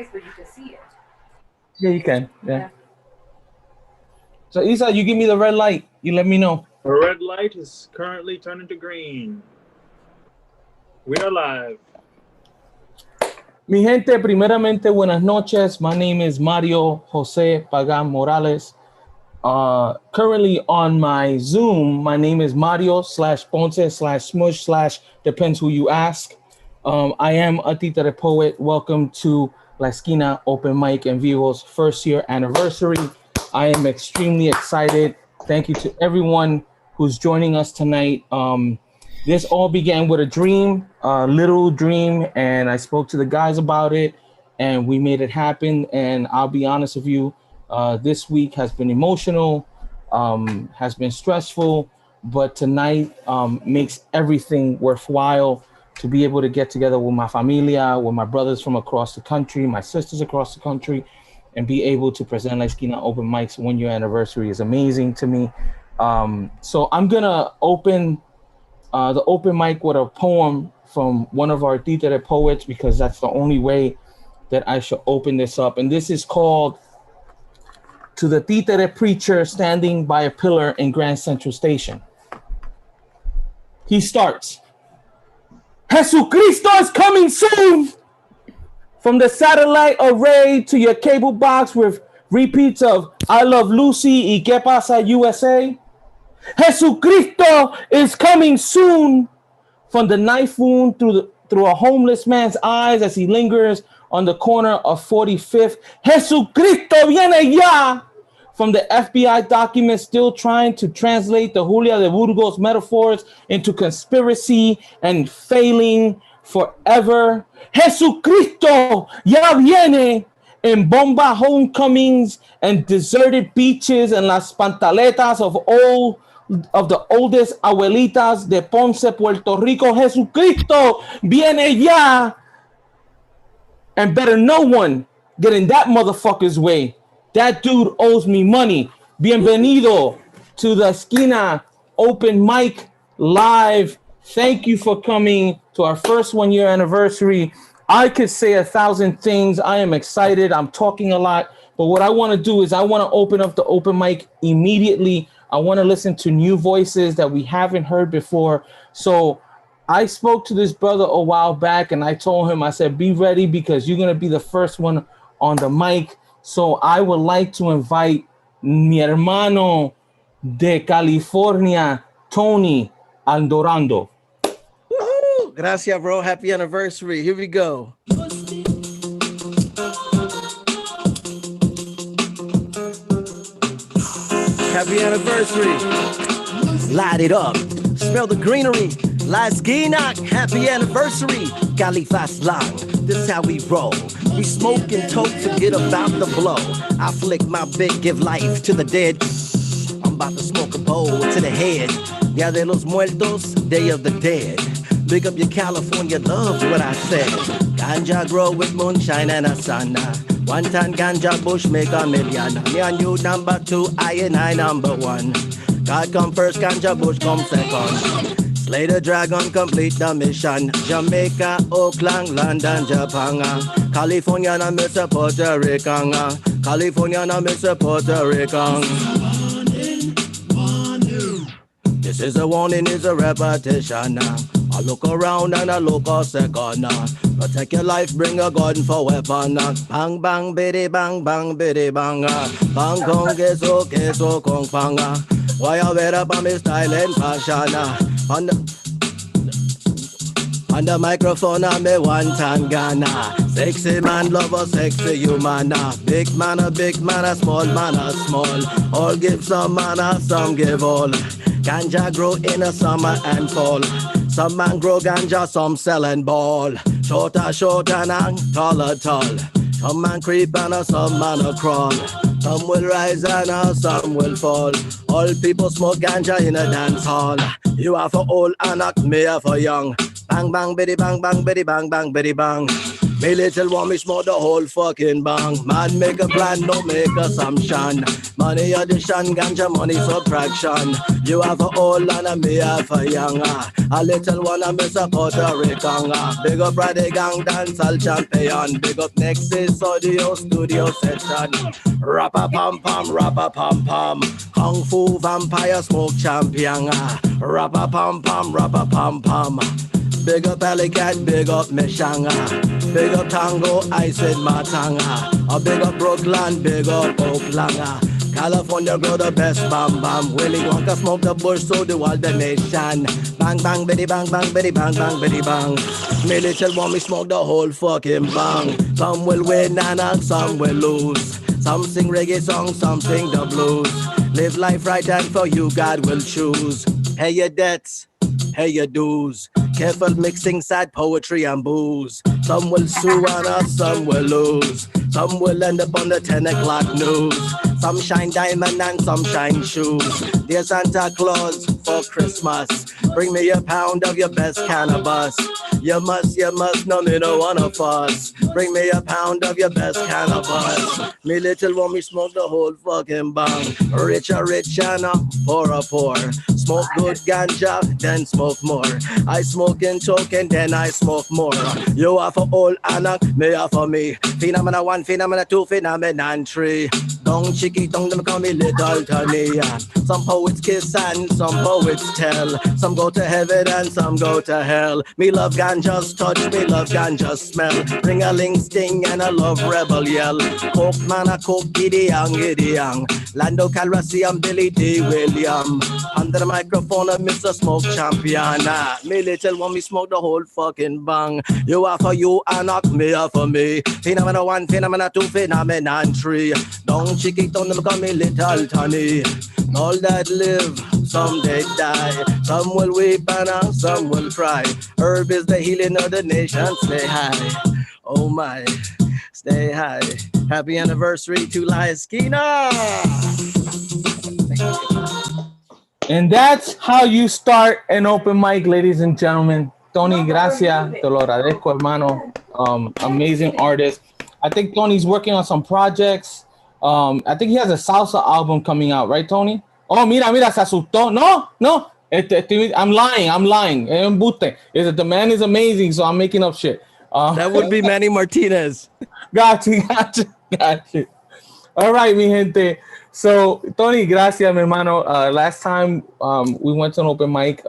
face, but you can see it. Yeah, you can. Yeah. So Isa, you give me the red light. You let me know. The red light is currently turning to green. We are live. Mi gente, primeramente, buenas noches. My name is Mario Jose Pagan Morales. Currently on my Zoom, my name is Mario /Ponce/Smush/ depends who you ask. I am a Tita the Poet. Welcome to La Esquina Open Mic and Vivo's first year anniversary. I am extremely excited. Thank you to everyone who's joining us tonight. This all began with a dream, a little dream, and I spoke to the guys about it, and we made it happen. And I'll be honest with you, this week has been emotional, has been stressful, but tonight makes everything worthwhile to be able to get together with my familia, with my brothers from across the country, my sisters across the country, and be able to present La Esquina Open Mic's 1 year anniversary is amazing to me. So I'm gonna open the open mic with a poem from one of our Tita poets because that's the only way that I should open this up. And this is called To the Tita Preacher Standing by a Pillar in Grand Central Station. He starts, Jesucristo is coming soon! From the satellite array to your cable box with repeats of I Love Lucy y Que Pasa USA. Jesucristo is coming soon. From the knife wound through a homeless man's eyes as he lingers on the corner of 45th. Jesucristo viene ya. From the FBI documents still trying to translate the Julia de Burgos metaphors into conspiracy and failing forever. Jesucristo ya viene. In bomba homecomings and deserted beaches and las pantaletas of the oldest abuelitas de Ponce, Puerto Rico. Jesucristo viene ya. And better no one get in that motherfucker's way. That dude owes me money. Bienvenido to the Esquina Open Mic Live. Thank you for coming to our first 1 year anniversary. I could say 1,000 things. I am excited. I'm talking a lot. But what I want to do is I want to open up the open mic immediately. I want to listen to new voices that we haven't heard before. So I spoke to this brother a while back and I told him, I said, be ready because you're going to be the first one on the mic. So I would like to invite mi hermano de California, Tony Aldorando. Woohoo! Gracias, bro. Happy anniversary. Here we go. Happy anniversary. Light it up. Smell the greenery. La Esquina. Happy anniversary. Califas Lang. This how we roll. We smoke and toke, forget about the blow. I flick my bit, give life to the dead. I'm about to smoke a bowl to the head. Dia de los Muertos, Day of the Dead. Big up your California love, what I said. Ganja grow with moonshine and asana. One ton ganja bush make a million. Me and you number 2, I and I number 1. God come first, ganja bush come second. Slay the dragon, complete the mission. Jamaica, Oakland, London, Japan. California, na Mr. Puerto Rican. California, na Mr. Puerto Rican. This is a warning, is a repetition. I look around and I look a second. Protect your life, bring a gun for weapon. Bang, bang, biddy, bang, bang, biddy, bang. Bang, kong, queso, kong, pang. Why you wear up on me style and fashion? On the microphone, I'm a one-time Ghana. Sexy man, lover, sexy human. Big man, a small man, a small. All give some man, some give all. Ganja grow in a summer and fall. Some man grow ganja, some sellin' ball. Short and tall. Some man creep and some man a crawl. Some will rise and some will fall. All people smoke ganja in a dance hall. You are for old and not me are for young. Bang bang biddy bang bang biddy bang bang biddy bang. Me little one, me smoke the whole fucking bang. Man, make a plan, don't make assumption. Money addition, ganja money subtraction. You have a old and me have a younger. A little one, I miss a Puerto Rican. Big up Friday Gang, dancehall champion. Big up Nexus Audio Studio Session. Rappa pam pam, rappa pam pam. Kung Fu Vampire Smoke Champion. Rappa pam pam, rappa pam pam. Big up Elegant, big up Meshanga. Big up Tango, I said Matanga. A big up Brooklyn, big up Oaklanga. California grow the best bam bam. Willie Wonka smoke the bush so the world the nation. Bang bang bitty bang bang bitty bang bang bitty bang. Me little want me smoke the whole fucking bang. Some will win and some will lose. Some sing reggae songs, some sing the blues. Live life right and for you God will choose. Pay your debts, pay your dues. Careful mixing sad poetry and booze. Some will sue on us, some will lose. Some will end up on the 10 o'clock news. Some shine diamond and some shine shoes. Dear Santa Claus, for Christmas, bring me a pound of your best cannabis. You must, no me no one of us. Bring me a pound of your best cannabis. Me little want me smoke the whole fucking bang. Rich and poor. Smoke good ganja, then smoke more. I smoke in token, then I smoke more. You are for all anak, me are for me. Phenomena 1, phenomena 2, phenomenon 3. Don't chicky, don't them call me little Tony. Some poets kiss and some poets tell. Some go to heaven and some go to hell. Me love ganja's touch, me love ganja's smell. Ring a ling sting and I love rebel yell. Coke man a coke giddy young. Lando Calrissian, Billy D. William. Under the microphone of Mr. Smoke Champion. Me little want me smoke the whole fucking bang. You are for you and not me are for me. Phenomena 1, phenomena 2, phenomenon 3. Don't chicky, don't them call me little Tony. All that live, some they die. Some will weep and some will cry. Herb is the healing of the nation. Stay high, oh my, stay high. Happy anniversary to La Esquina. And that's how you start an open mic, ladies and gentlemen. Tony, gracias. Te lo agradezco, hermano. Amazing artist. I think Tony's working on some projects. I think he has a salsa album coming out, right, Tony? Oh, mira, se asustó. No. I'm lying. Embuste. The man is amazing, so I'm making up shit. That would be Manny Martinez. Got you. All right, mi gente. So, Tony, gracias, mi hermano. Last time we went to an open mic,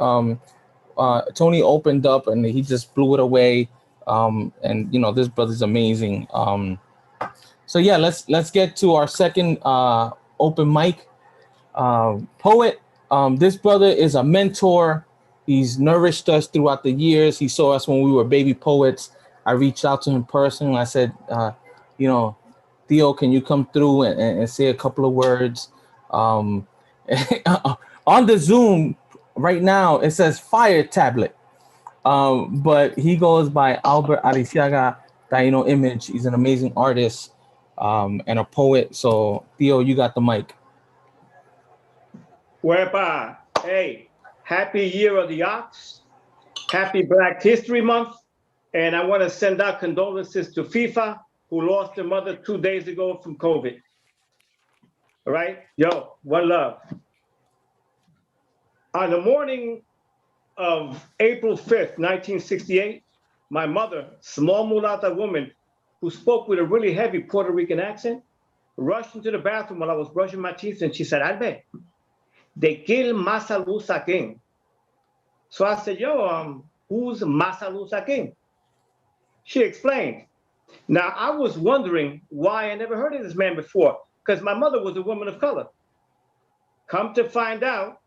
Tony opened up and he just blew it away. And you know, this brother's amazing. So yeah, let's get to our second open mic. Poet. This brother is a mentor. He's nourished us throughout the years. He saw us when we were baby poets. I reached out to him personally. I said, you know, Theo, can you come through and say a couple of words? On the Zoom right now, it says Fire Tablet. But he goes by Albert Ariciaga Taino Image. He's an amazing artist and a poet. So, Theo, you got the mic. Whereby, hey, happy Year of the Ox, happy Black History Month, and I want to send out condolences to FIFA, who lost their mother 2 days ago from COVID. All right? Yo, one love. On the morning of April 5th, 1968, my mother, small mulata woman who spoke with a really heavy Puerto Rican accent, rushed into the bathroom while I was brushing my teeth, and she said, Albe, de kill Masalu Sakin. So I said, yo, who's Masalu Sakin? She explained. Now, I was wondering why I never heard of this man before, because my mother was a woman of color. Come to find out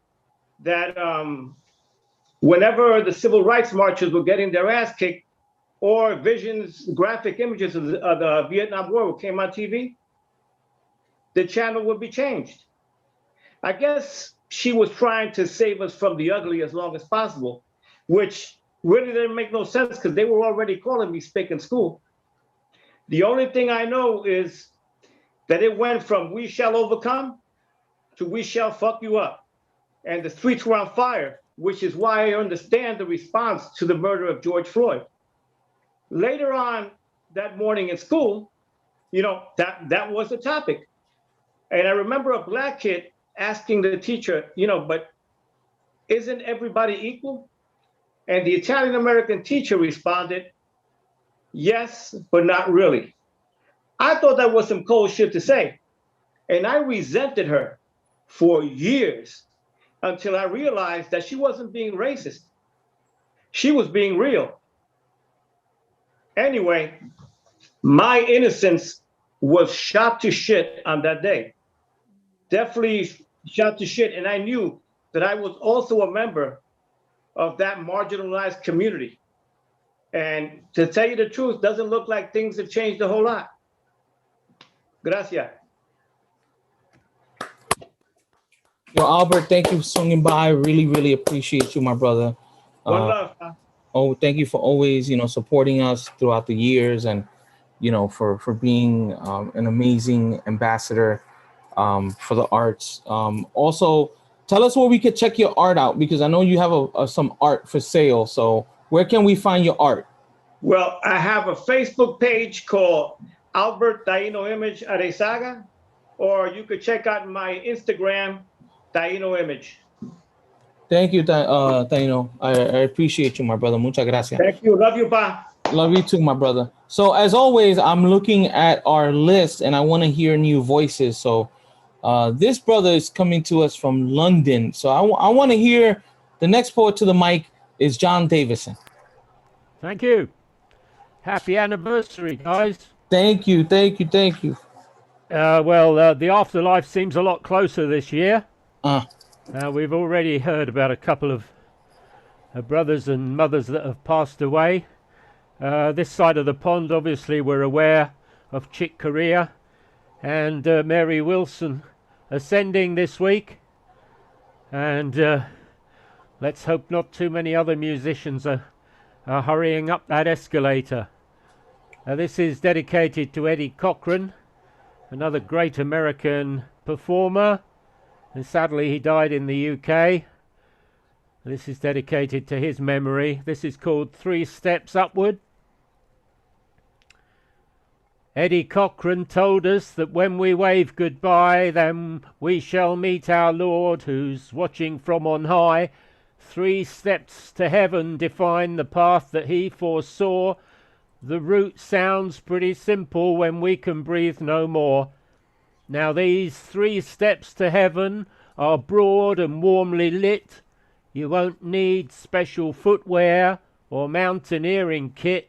that whenever the civil rights marchers were getting their ass kicked, or visions, graphic images of the Vietnam War came on TV, the channel would be changed. I guess she was trying to save us from the ugly as long as possible, which really didn't make no sense because they were already calling me spick in school. The only thing I know is that it went from we shall overcome to we shall fuck you up. And the streets were on fire, which is why I understand the response to the murder of George Floyd. Later on, that morning in school, that was the topic. And I remember a black kid asking the teacher, but isn't everybody equal? And the Italian American teacher responded, yes, but not really. I thought that was some cold shit to say. And I resented her for years until I realized that she wasn't being racist. She was being real. Anyway, my innocence was shot to shit on that day. Definitely shot to shit. And I knew that I was also a member of that marginalized community. And to tell you the truth, doesn't look like things have changed a whole lot. Gracias. Yo, Albert, thank you for swinging by. Really, really appreciate you, my brother. One love. Oh, thank you for always, supporting us throughout the years, and, for being an amazing ambassador for the arts. Also, tell us where we could check your art out, because I know you have some art for sale. So where can we find your art? Well, I have a Facebook page called Albert Taino Image Arezaga, or you could check out my Instagram, Taino Image. Thank you, Taino. I appreciate you, my brother. Muchas gracias. Thank you. Love you, Pa. Love you too, my brother. So as always, I'm looking at our list and I want to hear new voices. So this brother is coming to us from London. So I want to hear the next poet to the mic is John Davison. Thank you. Happy anniversary, guys. Thank you. Thank you. Thank you. The afterlife seems a lot closer this year. We've already heard about a couple of brothers and mothers that have passed away. This side of the pond, obviously, we're aware of Chick Corea and Mary Wilson ascending this week. And let's hope not too many other musicians are hurrying up that escalator. This is dedicated to Eddie Cochran, another great American performer. And sadly, he died in the UK. This is dedicated to his memory. This is called 3 Steps Upward. Eddie Cochran told us that when we wave goodbye, then we shall meet our Lord who's watching from on high. 3 steps to heaven define the path that he foresaw. The route sounds pretty simple when we can breathe no more. Now these 3 steps to heaven are broad and warmly lit. You won't need special footwear or mountaineering kit.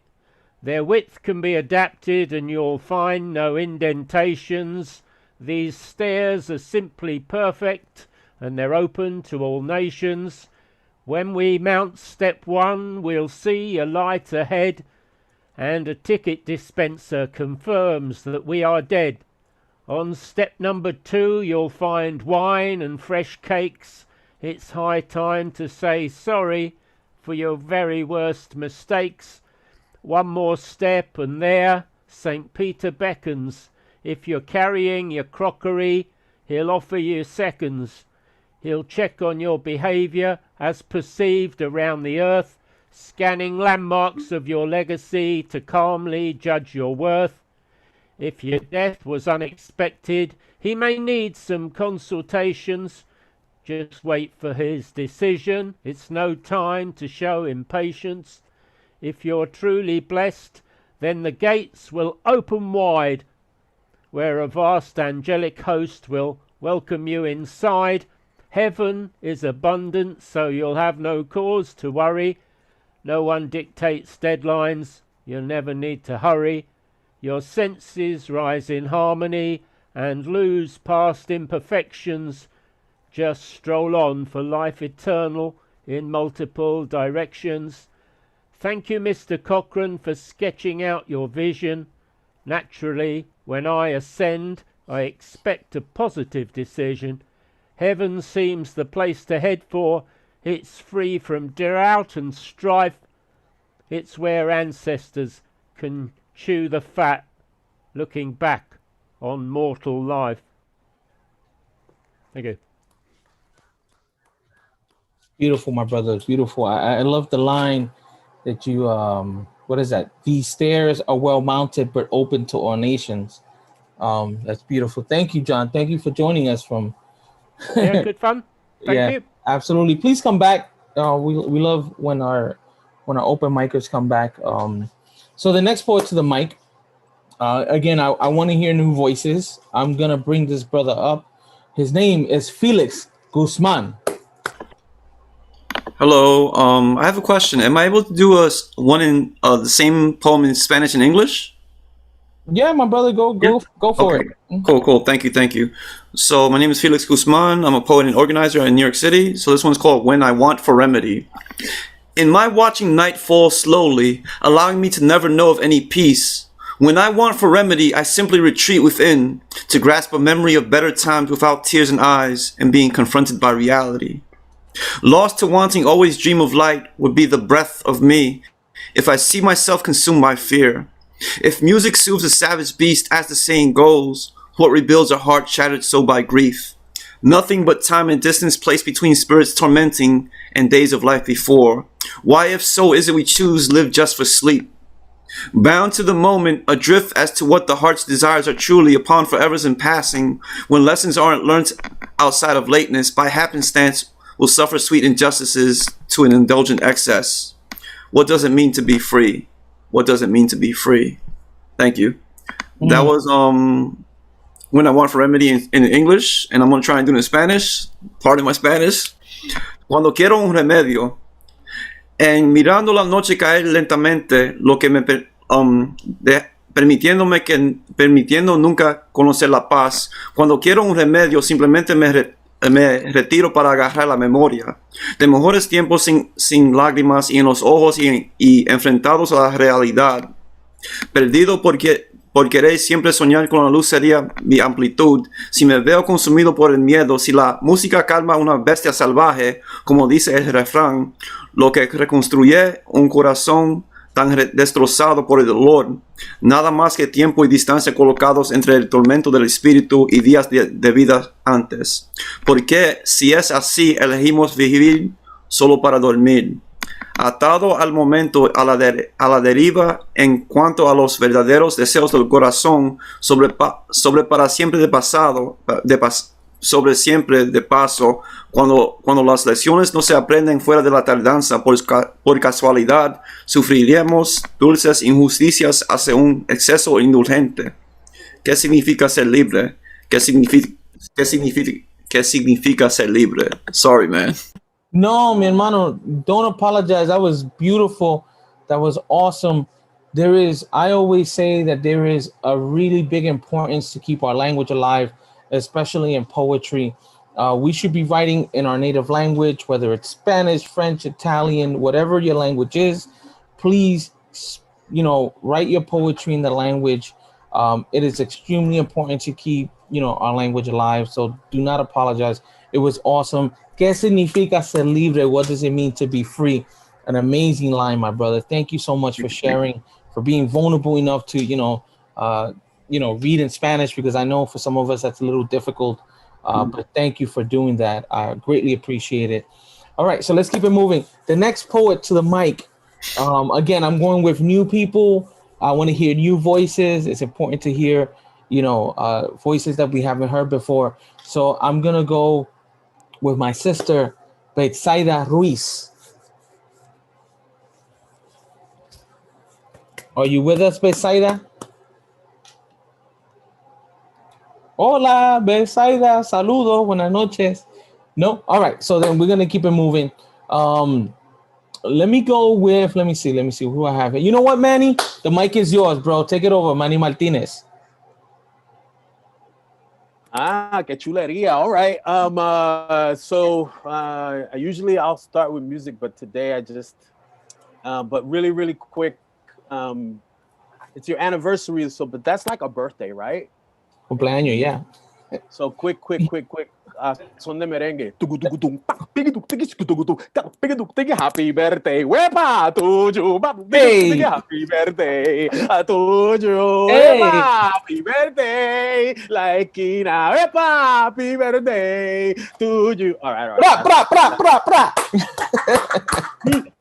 Their width can be adapted and you'll find no indentations. These stairs are simply perfect and they're open to all nations. When we mount step 1, we'll see a light ahead, and a ticket dispenser confirms that we are dead. On step number 2, you'll find wine and fresh cakes. It's high time to say sorry for your very worst mistakes. 1 more step and there St. Peter beckons. If you're carrying your crockery, he'll offer you seconds. He'll check on your behaviour as perceived around the earth, scanning landmarks of your legacy to calmly judge your worth. If your death was unexpected, he may need some consultations. Just wait for his decision. It's no time to show impatience. If you're truly blessed, then the gates will open wide, where a vast angelic host will welcome you inside. Heaven is abundant, so you'll have no cause to worry. No one dictates deadlines. You'll never need to hurry. Your senses rise in harmony and lose past imperfections. Just stroll on for life eternal in multiple directions. Thank you, Mr. Cochran, for sketching out your vision. Naturally, when I ascend, I expect a positive decision. Heaven seems the place to head for. It's free from drought and strife. It's where ancestors can chew the fat, looking back on mortal life. Thank you. Beautiful, my brother. Beautiful. I love the line that you what is that? These stairs are well mounted but open to all nations. That's beautiful. Thank you, John. Thank you for joining us from. Yeah, good fun. Thank you. Absolutely. Please come back. We love when our open micers come back. So the next poet to the mic. Again, I want to hear new voices. I'm gonna bring this brother up. His name is Felix Guzman. Hello. I have a question. Am I able to do one in the same poem in Spanish and English? Yeah, my brother, go for Okay. it. Cool. Thank you. So my name is Felix Guzman. I'm a poet and organizer in New York City. So this one's called When I Want for Remedy. In my watching night fall slowly, allowing me to never know of any peace. When I want for remedy, I simply retreat within to grasp a memory of better times without tears in eyes and being confronted by reality. Lost to wanting always dream of light would be the breath of me if I see myself consumed by fear. If music soothes a savage beast, as the saying goes, what rebuilds a heart shattered so by grief? Nothing but time and distance placed between spirits tormenting and days of life before. Why, if so, is it we choose live just for sleep? Bound to the moment, adrift as to what the heart's desires are truly upon forevers in passing, when lessons aren't learnt outside of lateness, by happenstance will suffer sweet injustices to an indulgent excess. What does it mean to be free? What does it mean to be free? Thank you. That was When I Want for Remedy in English, and I'm going to try and do it in Spanish. Pardon my Spanish. Cuando quiero un remedio, en mirando la noche caer lentamente, lo que me permitiendo nunca conocer la paz. Cuando quiero un remedio, simplemente me retiro para agarrar la memoria de mejores tiempos sin lágrimas y en los ojos y enfrentados a la realidad. Perdido por querer siempre soñar con la luz sería mi amplitud. Si me veo consumido por el miedo, si la música calma a una bestia salvaje, como dice el refrán, lo que reconstruye un corazón tan destrozado por el dolor, nada más que tiempo y distancia colocados entre el tormento del espíritu y días de vida antes. Porque si es así, elegimos vivir solo para dormir. Atado al momento, a la deriva en cuanto a los verdaderos deseos del corazón, sobre para siempre de pasado, sobre siempre de paso, cuando las lecciones no se aprenden fuera de la tardanza por casualidad, sufriremos dulces injusticias hacia un exceso indulgente. ¿Qué significa ser libre? ¿Qué significa ser libre? Sorry, man. No, mi hermano, don't apologize. That was beautiful. That was awesome. I always say that there is a really big importance to keep our language alive, especially in poetry. We should be writing in our native language, whether it's Spanish, French, Italian, whatever your language is. Please, write your poetry in the language. It is extremely important to keep, our language alive. So do not apologize. It was awesome. ¿Qué significa ser libre? What does it mean to be free? An amazing line, my brother. Thank you so much for sharing, for being vulnerable enough to, read in Spanish, because I know for some of us that's a little difficult. But thank you for doing that. I greatly appreciate it. All right, so let's keep it moving. The next poet to the mic. Again, I'm going with new people. I want to hear new voices. It's important to hear, voices that we haven't heard before. So I'm gonna go with my sister, Betsaida Ruiz. Are you with us, Betsaida? Hola, Betsaida. Saludos. Buenas noches. No? All right. So then we're going to keep it moving. Let me see who I have. You know what, Manny? The mic is yours, bro. Take it over, Manny Martinez. Qué chulería. All right. Usually I'll start with music, but today I just, but really, really quick. It's your anniversary, but that's like a birthday, right? Cumpleaños, yeah. So quick. Son de merengue. Happy birthday. Wepa, tuyo. Hey. Happy birthday. A tuyo. Hey. Happy birthday. La esquina. Wepa, happy birthday. Tuyo. All right. Pra.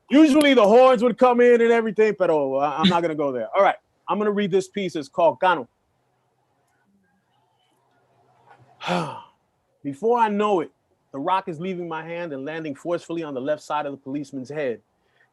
Usually the horns would come in and everything, but I'm not going to go there. All right. I'm going to read this piece. It's called Cano. Before I know it, the rock is leaving my hand and landing forcefully on the left side of the policeman's head.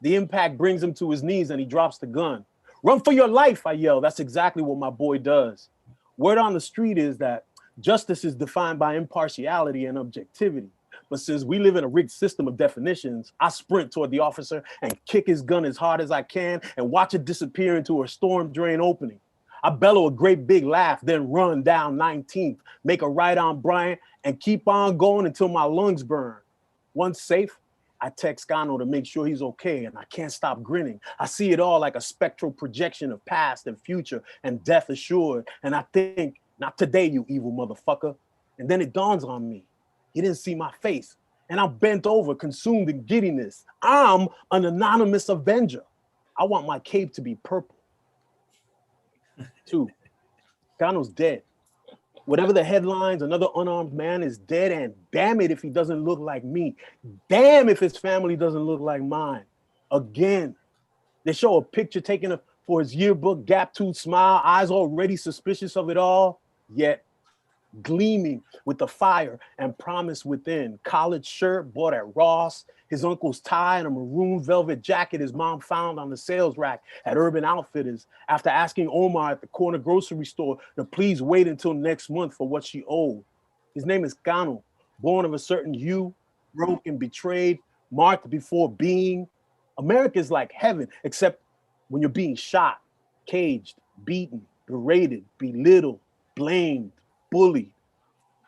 The impact brings him to his knees and he drops the gun. Run for your life, I yell. That's exactly what my boy does. Word on the street is that justice is defined by impartiality and objectivity. But since we live in a rigged system of definitions, I sprint toward the officer and kick his gun as hard as I can and watch it disappear into a storm drain opening. I bellow a great big laugh, then run down 19th, make a right on Bryant, and keep on going until my lungs burn. Once safe, I text Cano to make sure he's okay, and I can't stop grinning. I see it all like a spectral projection of past and future and death assured, and I think, not today, you evil motherfucker. And then it dawns on me. He didn't see my face, and I'm bent over, consumed in giddiness. I'm an anonymous avenger. I want my cape to be purple. 2, Cano's dead. Whatever the headlines, another unarmed man is dead, and damn it if he doesn't look like me. Damn if his family doesn't look like mine. Again, they show a picture taken for his yearbook, gap-toothed smile, eyes already suspicious of it all, yet gleaming with the fire and promise within. College shirt bought at Ross, his uncle's tie and a maroon velvet jacket his mom found on the sales rack at Urban Outfitters after asking Omar at the corner grocery store to please wait until next month for what she owed. His name is Cano, born of a certain hue, broke and betrayed, marked before being. America is like heaven, except when you're being shot, caged, beaten, berated, belittled, blamed, bullied.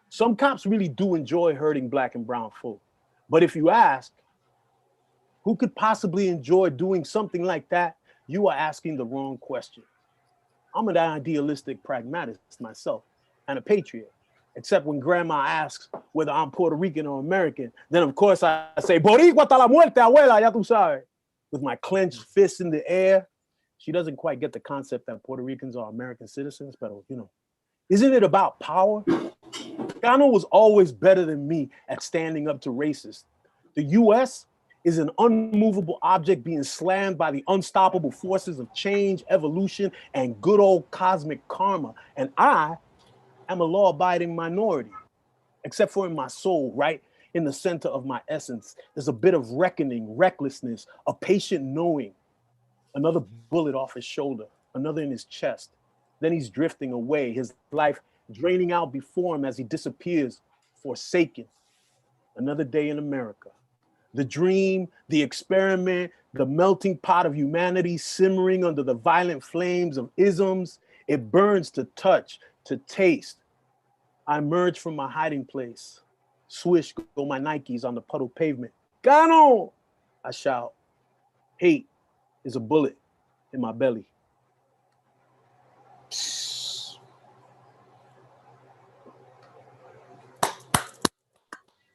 Some cops really do enjoy hurting black and brown folk. But if you ask, who could possibly enjoy doing something like that? You are asking the wrong question. I'm an idealistic pragmatist myself and a patriot, except when grandma asks whether I'm Puerto Rican or American, then of course I say, Boricua hasta la muerte, abuela, ya tú sabes. With my clenched fist in the air. She doesn't quite get the concept that Puerto Ricans are American citizens, but you know, isn't it about power? Cano was always better than me at standing up to racists. The US is an unmovable object being slammed by the unstoppable forces of change, evolution, and good old cosmic karma. And I am a law-abiding minority, except for in my soul, right? In the center of my essence, there's a bit of reckoning, recklessness, a patient knowing. Another bullet off his shoulder, another in his chest. Then he's drifting away, his life draining out before him as he disappears, forsaken. Another day in America. The dream, the experiment, the melting pot of humanity simmering under the violent flames of isms. It burns to touch, to taste. I emerge from my hiding place. Swish go my Nikes on the puddle pavement. Cano! I shout. Hate is a bullet in my belly.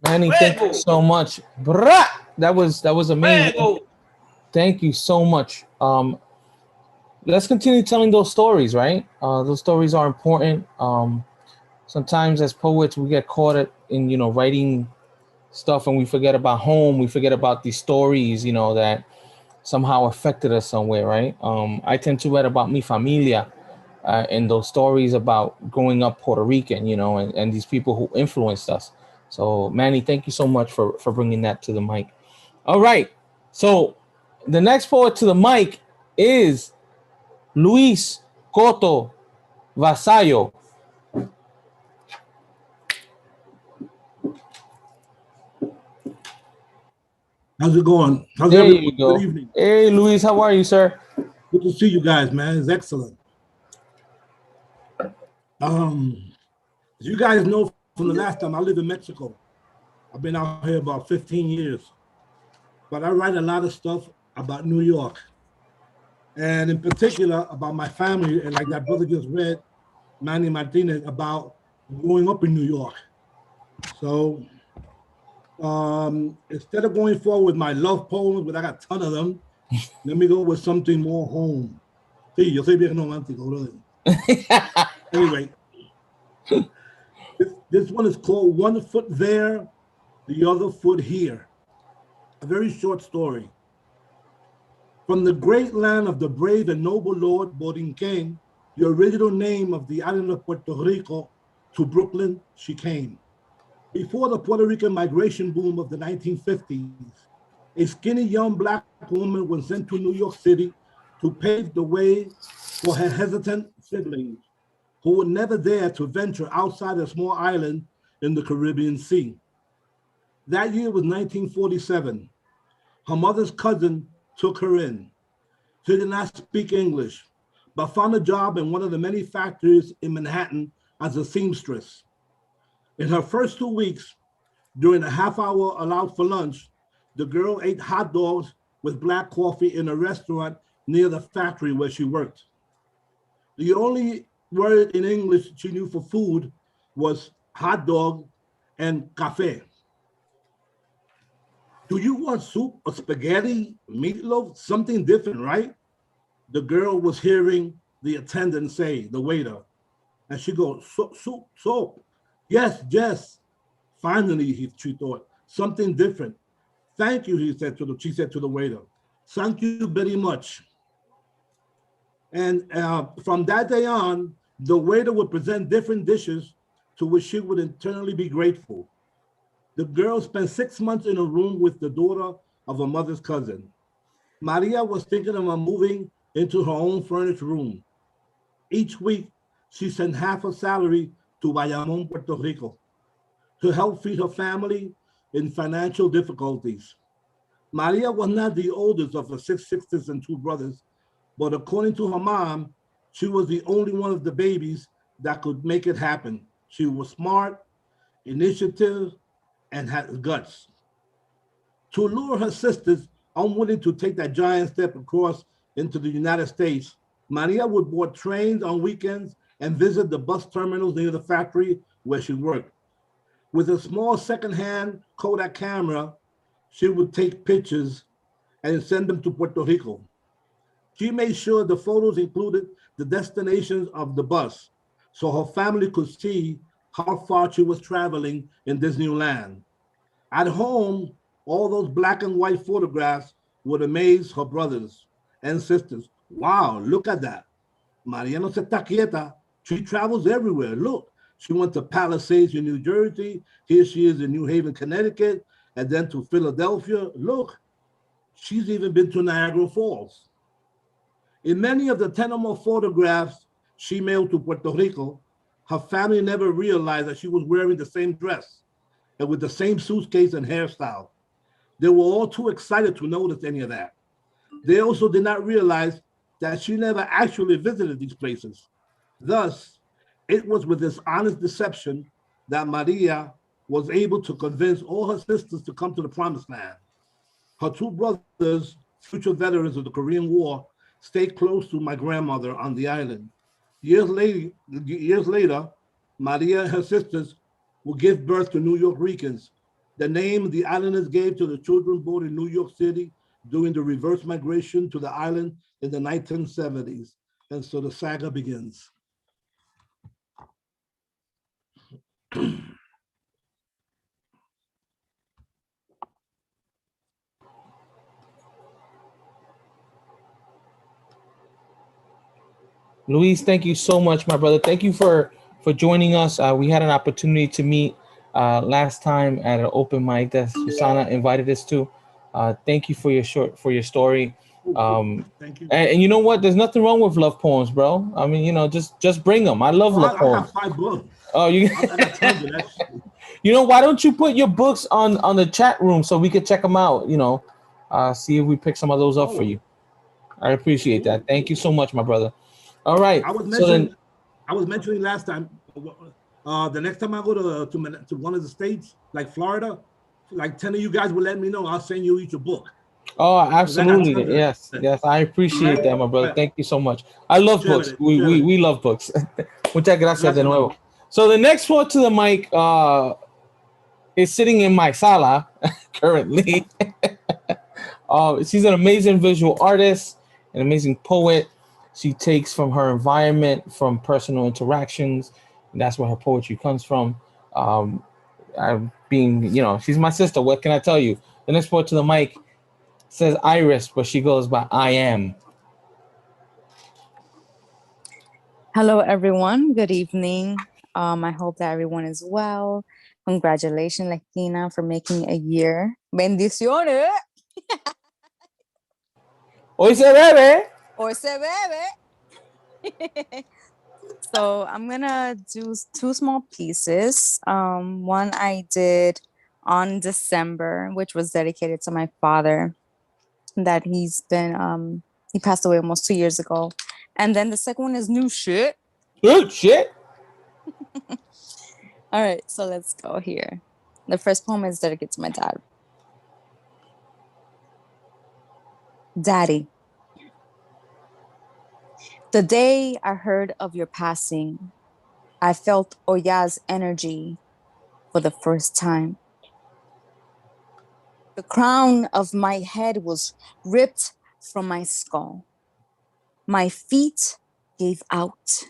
Manny, thank you so much. Brah! That was amazing. Thank you so much. Let's continue telling those stories, right? Those stories are important. Sometimes as poets, we get caught in, writing stuff and we forget about home. We forget about these stories, that somehow affected us somewhere, right? I tend to write about mi familia and those stories about growing up Puerto Rican, and these people who influenced us. So, Manny, thank you so much for bringing that to the mic. All right. So, the next poet to the mic is Luis Cotto Vasallo. How's it going? How's There everyone? you go. Good evening. Hey, Luis, how are you, sir? Good to see you guys, man. It's excellent. As you guys know from the last time, I lived in Mexico. I've been out here about 15 years. But I write a lot of stuff about New York. And in particular, about my family, and like that brother just read, Manny Martinez, about growing up in New York. So instead of going forward with my love poems, but I got a ton of them, let me go with something more home. Sí, yo soy bien romántico, brother. Anyway, this one is called One Foot There, the Other Foot Here. A very short story. From the great land of the brave and noble Lord Borinquen, the original name of the island of Puerto Rico, to Brooklyn she came. Before the Puerto Rican migration boom of the 1950s, a skinny young Black woman was sent to New York City to pave the way for her hesitant siblings who would never dare to venture outside a small island in the Caribbean Sea. That year was 1947. Her mother's cousin took her in. She did not speak English, but found a job in one of the many factories in Manhattan as a seamstress. In her first 2 weeks, during the half hour allowed for lunch, the girl ate hot dogs with black coffee in a restaurant near the factory where she worked. The only word in English she knew for food was hot dog and café. Do you want soup or spaghetti, meatloaf, something different, right? The girl was hearing the attendant say, the waiter, and she goes, soup, soap. Yes, yes. Finally, she thought, something different. Thank you, she said to the waiter. Thank you very much. And from that day on, the waiter would present different dishes to which she would internally be grateful. The girl spent 6 months in a room with the daughter of her mother's cousin. Maria was thinking of moving into her own furnished room. Each week, she sent half her salary to Bayamón, Puerto Rico, to help feed her family in financial difficulties. Maria was not the oldest of her 6 sisters and 2 brothers, but according to her mom, she was the only one of the babies that could make it happen. She was smart, initiative, and had guts. To lure her sisters, unwilling to take that giant step across into the United States, Maria would board trains on weekends and visit the bus terminals near the factory where she worked. With a small secondhand Kodak camera, she would take pictures and send them to Puerto Rico. She made sure the photos included the destinations of the bus so her family could see how far she was traveling in this new land. At home, all those black and white photographs would amaze her brothers and sisters. Wow, look at that. Maria no se está quieta. She travels everywhere. Look, she went to Palisades in New Jersey. Here she is in New Haven, Connecticut, and then to Philadelphia. Look, she's even been to Niagara Falls. In many of the 10 or more photographs she mailed to Puerto Rico, her family never realized that she was wearing the same dress and with the same suitcase and hairstyle. They were all too excited to notice any of that. They also did not realize that she never actually visited these places. Thus, it was with this honest deception that Maria was able to convince all her sisters to come to the promised land. Her 2 brothers, future veterans of the Korean War, stayed close to my grandmother on the island. Years later, Maria and her sisters will give birth to New York-Ricans, the name the islanders gave to the children born in New York City during the reverse migration to the island in the 1970s. And so the saga begins. Luis, thank you so much, my brother. Thank you for joining us. We had an opportunity to meet last time at an open mic that Susana invited us to. Thank you for your story. Thank you. And you know what? There's nothing wrong with love poems, bro. I mean, you know, just bring them. I love love poems. I got 5 books. Oh, you. I got tons of that shit. You know, why don't you put your books on the chat room so we could check them out? You know, see if we pick some of those up for you. I appreciate that. Thank you so much, my brother. All right. I was mentioning last time. The next time I go to one of the states, like Florida, like 10 of you guys will let me know. I'll send you each a book. Oh, absolutely. Yes. I appreciate that, my brother. Thank you so much. I love books. We love books. Muchas gracias de nuevo. So the next one to the mic is sitting in my sala currently. She's an amazing visual artist, an amazing poet. She takes from her environment, from personal interactions. And that's where her poetry comes from. She's my sister. What can I tell you? The next one to the mic says Iris, but she goes by I am. Hello, everyone. Good evening. I hope that everyone is well. Congratulations, Esquina, for making a year. Bendiciones. Hoy se bebe. Or se bebe. So I'm gonna do two small pieces. One I did on December, which was dedicated to my father. That he passed away almost 2 years ago. And then the second one is new shit. Good shit. All right, so let's go here. The first poem is dedicated to my dad. Daddy, the day I heard of your passing, I felt Oya's energy for the first time. The crown of my head was ripped from my skull. My feet gave out.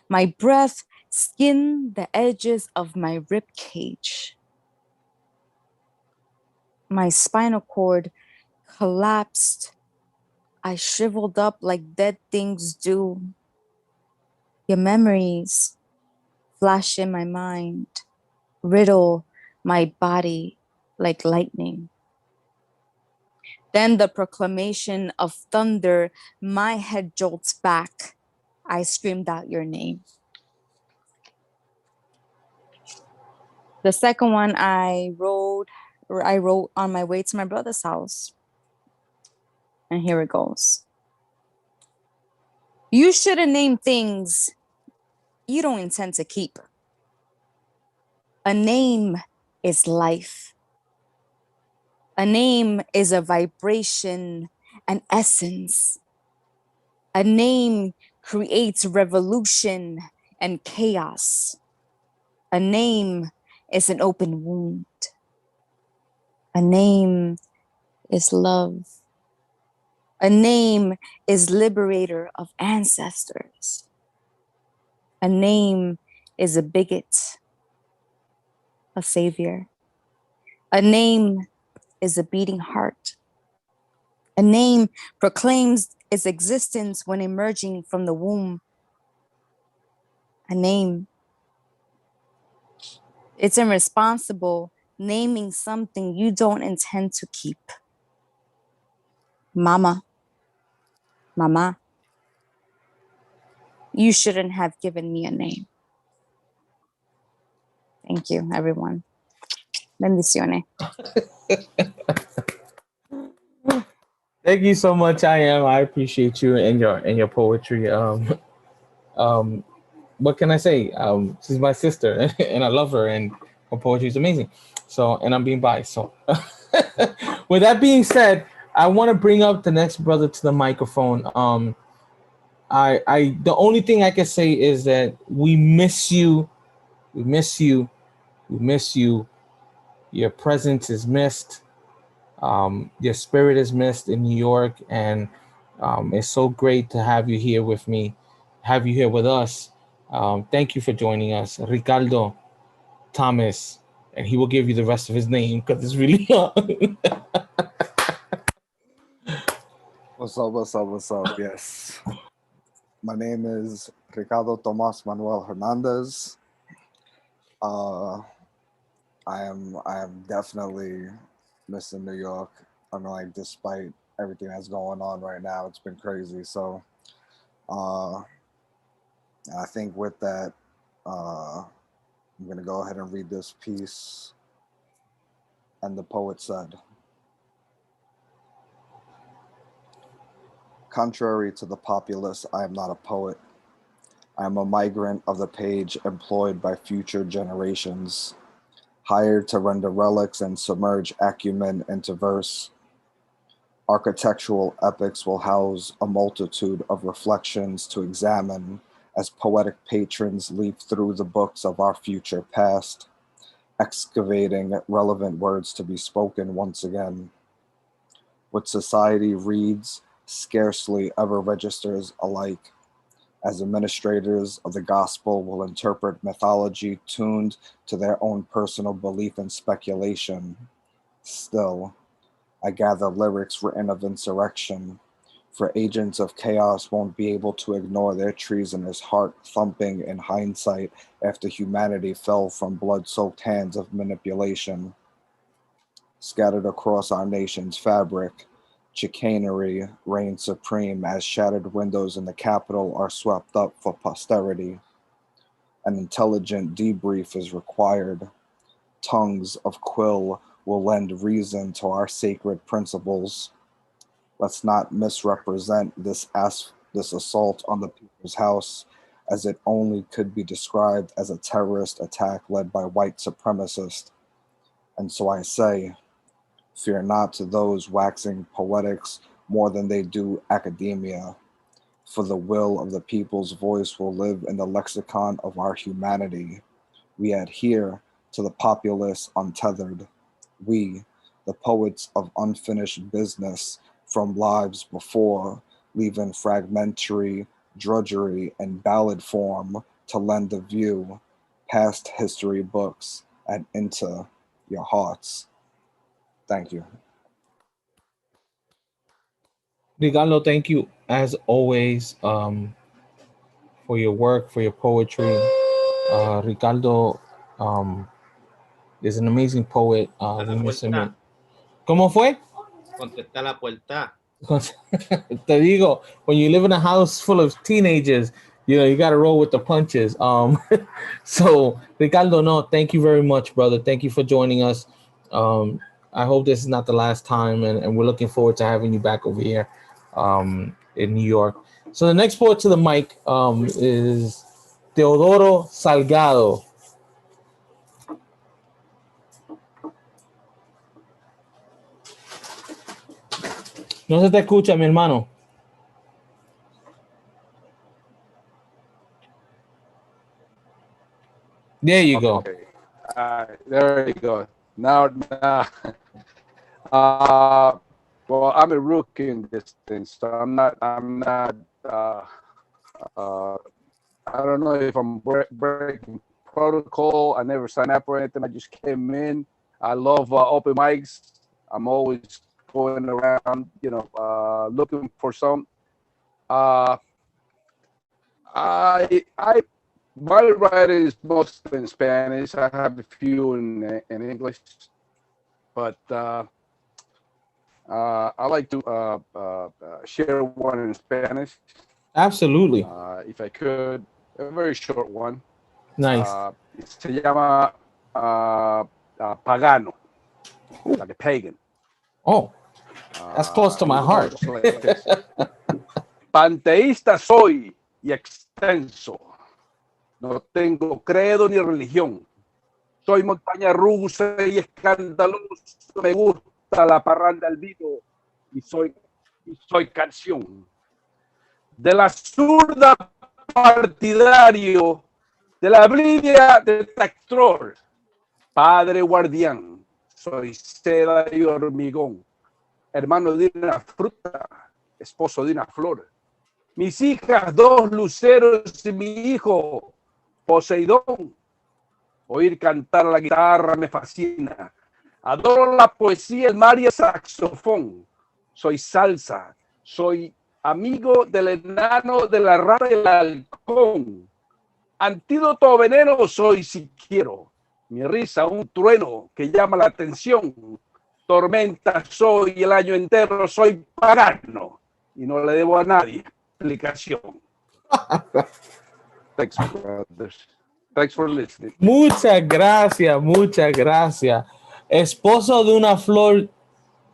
My breath skinned the edges of my rib cage. My spinal cord collapsed. I shriveled up like dead things do. Your memories flash in my mind, riddle my body like lightning. Then the proclamation of thunder, my head jolts back. I screamed out your name. The second one I wrote on my way to my brother's house. And here it goes. You shouldn't name things you don't intend to keep. A name is life. A name is a vibration, an essence. A name creates revolution and chaos. A name is an open wound. A name is love. A name is liberator of ancestors. A name is a bigot, a savior. A name is a beating heart. A name proclaims its existence when emerging from the womb. A name. It's irresponsible naming something you don't intend to keep. Mama. Mama. You shouldn't have given me a name. Thank you, everyone. Bendiciones. Thank you so much. I am. I appreciate you and your poetry. What can I say? She's my sister, and I love her, and her poetry is amazing. So, and I'm being biased. So, with that being said, I want to bring up the next brother to the microphone. The only thing I can say is that we miss you. We miss you. We miss you. Your presence is missed. Your spirit is missed in New York, and it's so great to have you here with me, have you here with us. Thank you for joining us, Ricardo Thomas, and he will give you the rest of his name because it's really long. What's up, what's up, what's up? Yes. My name is Ricardo Tomas Manuel Hernandez. I am definitely missing New York. I mean, like, despite everything that's going on right now, it's been crazy. So I think with that, I'm gonna go ahead and read this piece. And the poet said, contrary to the populace, I am not a poet. I am a migrant of the page employed by future generations, hired to render relics and submerge acumen into verse. Architectural epics will house a multitude of reflections to examine as poetic patrons leaf through the books of our future past, excavating relevant words to be spoken once again. What society reads scarcely ever registers alike, as administrators of the gospel will interpret mythology tuned to their own personal belief and speculation. Still, I gather lyrics written of insurrection, for agents of chaos won't be able to ignore their treasonous heart thumping in hindsight after humanity fell from blood-soaked hands of manipulation. Scattered across our nation's fabric, chicanery reigns supreme as shattered windows in the Capitol are swept up for posterity. An intelligent debrief is required. Tongues of quill will lend reason to our sacred principles. Let's not misrepresent this assault on the people's house, as it only could be described as a terrorist attack led by white supremacists. And so I say, fear not to those waxing poetics more than they do academia, for the will of the people's voice will live in the lexicon of our humanity. We adhere to the populace untethered. We, the poets of unfinished business from lives before, leave in fragmentary drudgery and ballad form to lend a view past history books and into your hearts. Thank you. Ricardo, thank you as always for your work, for your poetry. Ricardo is an amazing poet. We miss him. ¿Cómo fue? Contesta la puerta. Te digo, when you live in a house full of teenagers, you know, you got to roll with the punches. So, Ricardo, no, thank you very much, brother. Thank you for joining us. I hope this is not the last time, and we're looking forward to having you back over here in New York. So the next poet to the mic is Teodoro Salgado. No se te escucha, mi hermano. There you go. Okay. There you go. Now, well, I'm a rookie in this thing, so I'm not. I don't know if I'm breaking protocol. I never signed up for anything. I just came in. I love open mics. I'm always going around, looking for some. My writing is mostly in Spanish. I have a few in English, but I like to share one in Spanish. Absolutely. If I could, a very short one. Nice. Se llama Pagano, like a pagan. Oh, that's close to my heart. Panteísta soy y extenso. No tengo credo ni religión. Soy montaña rusa y escandaloso. Me gusta la parranda al vino y soy canción. De la zurda partidario, de la brilla detractor, padre guardián, soy seda y hormigón, hermano de una fruta, esposo de una flor. Mis hijas, dos luceros y mi hijo, Poseidón. Oír cantar la guitarra me fascina. Adoro la poesía, el mar y el saxofón. Soy salsa, soy amigo del enano, de la rata y el halcón. Antídoto o veneno soy si quiero. Mi risa un trueno que llama la atención. Tormenta soy el año entero, soy pagano y no le debo a nadie explicación. Thanks, brothers. Thanks for listening. Muchas gracias. Esposo de una flor,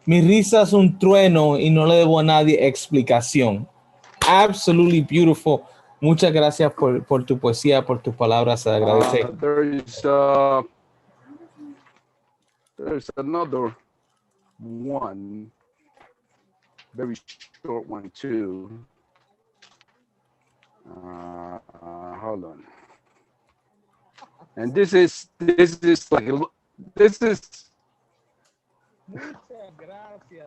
mi risa es un trueno y no le debo a nadie explicación. Absolutely beautiful. Muchas gracias por tu poesía, por tus palabras. Se agradece. There's another one, very short one too. Hold on. And this is like this is. Muchas gracias.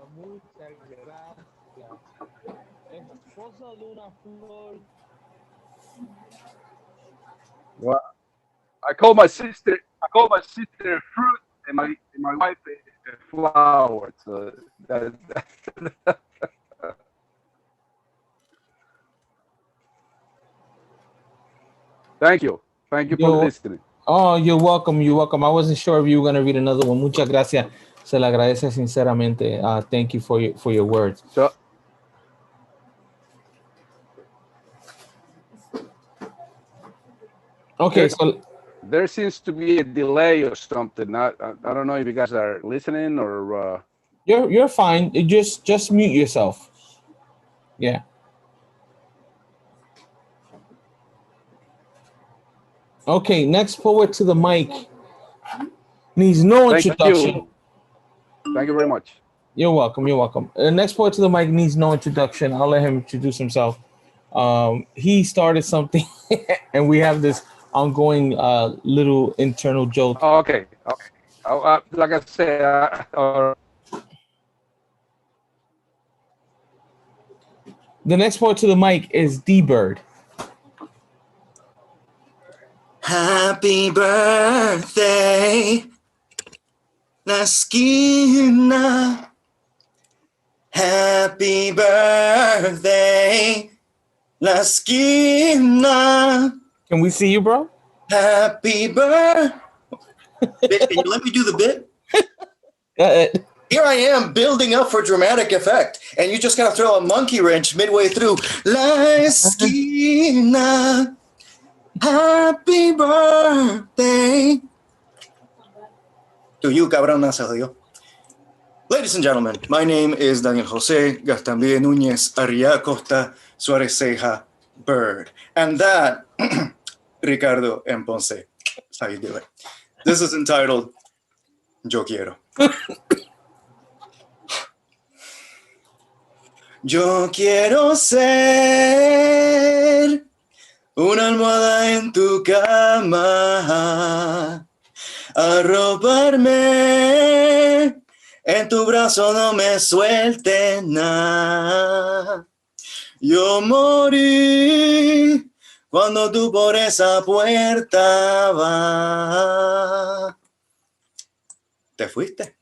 Esposo de una flor. Well, I call my sister fruit, and my wife flower. So that, thank you. Thank you for listening. Oh, you're welcome. You're welcome. I wasn't sure if you were going to read another one. Muchas gracias. Se le agradece sinceramente. Thank you for your words. So, okay, so there seems to be a delay or something. I don't know if you guys are listening or. You're fine. Just mute yourself. Yeah. Okay, next poet to the mic needs no introduction. Thank you very much. You're welcome. You're welcome. Next poet to the mic needs no introduction. I'll let him introduce himself. He started something, and we have this ongoing little internal joke. Oh, okay. Like I said, the next poet to the mic is D-Bird. Happy birthday, La Esquina. Happy birthday, La Esquina. Can we see you, bro? Happy birthday. Can you let me do the bit? Here I am building up for dramatic effect, and you just gotta throw a monkey wrench midway through. La Esquina. Happy birthday to you, cabrón, se jodió. Ladies and gentlemen, my name is Daniel Jose Gastambe Núñez Arria Costa Suarez Ceja Bird. And that, Ricardo M. Ponce. That's how you do it. This is entitled Yo Quiero. Yo quiero ser una almohada en tu cama, arroparme en tu brazo, no me sueltes nada. Yo morí cuando tú por esa puerta vas. Te fuiste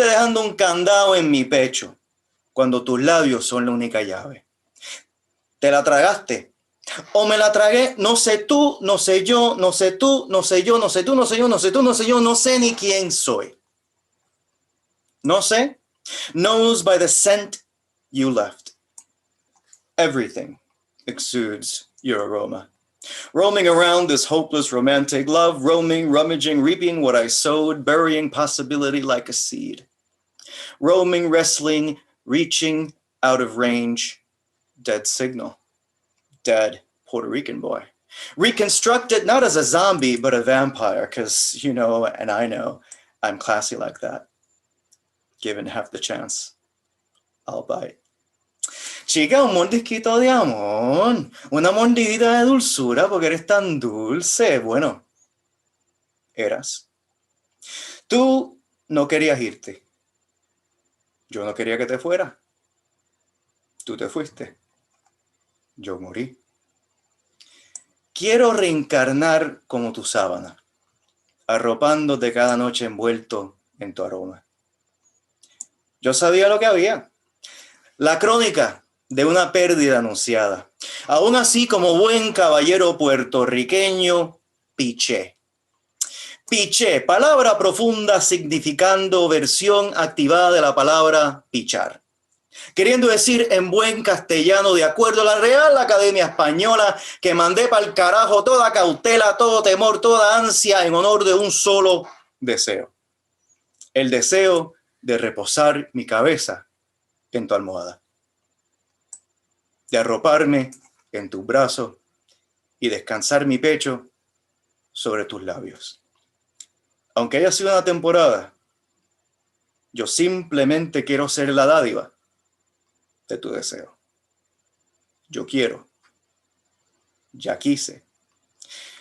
dejando un candado en mi pecho, cuando tus labios son la única llave. Te la tragaste. O me la tragué, no sé tú, no sé yo, no sé tú, no sé yo, no sé tú, no sé yo, no sé tú, no sé yo, no sé ni quién soy. No sé, knows by the scent you left. Everything exudes your aroma. Roaming around this hopeless romantic love, roaming, rummaging, reaping what I sowed, burying possibility like a seed. Roaming, wrestling, reaching out of range, dead signal. Dead Puerto Rican boy. Reconstructed not as a zombie, but a vampire, because you know, and I know, I'm classy like that. Given half the chance, I'll bite. Chica, un mordisquito de amor, una mordidita de dulzura, porque eres tan dulce. Bueno, eras. Tú no querías irte. Yo no quería que te fuera. Tú te fuiste. Yo morí. Quiero reencarnar como tu sábana, arropándote cada noche envuelto en tu aroma. Yo sabía lo que había. La crónica de una pérdida anunciada. Aún así, como buen caballero puertorriqueño, piché. Piché, palabra profunda significando versión activada de la palabra pichar. Queriendo decir en buen castellano, de acuerdo a la Real Academia Española, que mandé para el carajo toda cautela, todo temor, toda ansia en honor de un solo deseo. El deseo de reposar mi cabeza en tu almohada. De arroparme en tu brazo y descansar mi pecho sobre tus labios. Aunque haya sido una temporada, yo simplemente quiero ser la dádiva de tu deseo. Yo quiero, ya quise,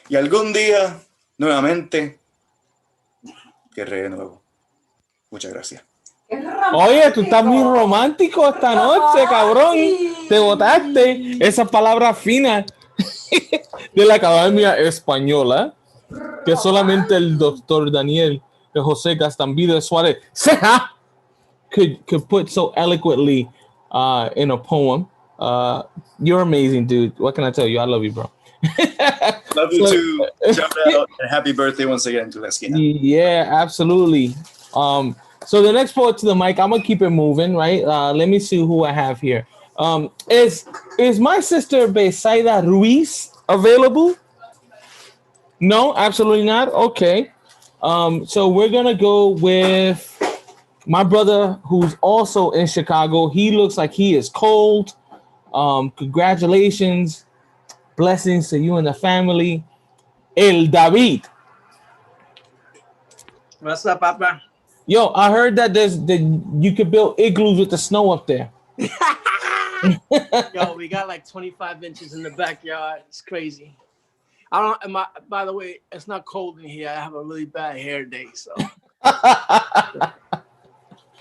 y algún día nuevamente querré de nuevo. Muchas gracias. Oye, tú estás muy romántico esta noche, cabrón. Te botaste esas palabras finas de la Academia Española que solamente el doctor Daniel que Jose Gastambide Suarez could put so eloquently in a poem. You're amazing, dude. What can I tell you? I love you, bro. Love you too. Shout out and happy birthday once again to Esquina. Yeah, absolutely. So the next poet to the mic, I'm gonna keep it moving, right? Let me see who I have here. Is my sister Besaida Ruiz available? No, absolutely not. Okay. So we're gonna go with my brother who's also in Chicago. He looks like he is cold. Congratulations. Blessings to you and the family. El David. What's up, Papa? Yo, I heard that you could build igloos with the snow up there. Yo, we got like 25 inches in the backyard. It's crazy. By the way, it's not cold in here. I have a really bad hair day, so.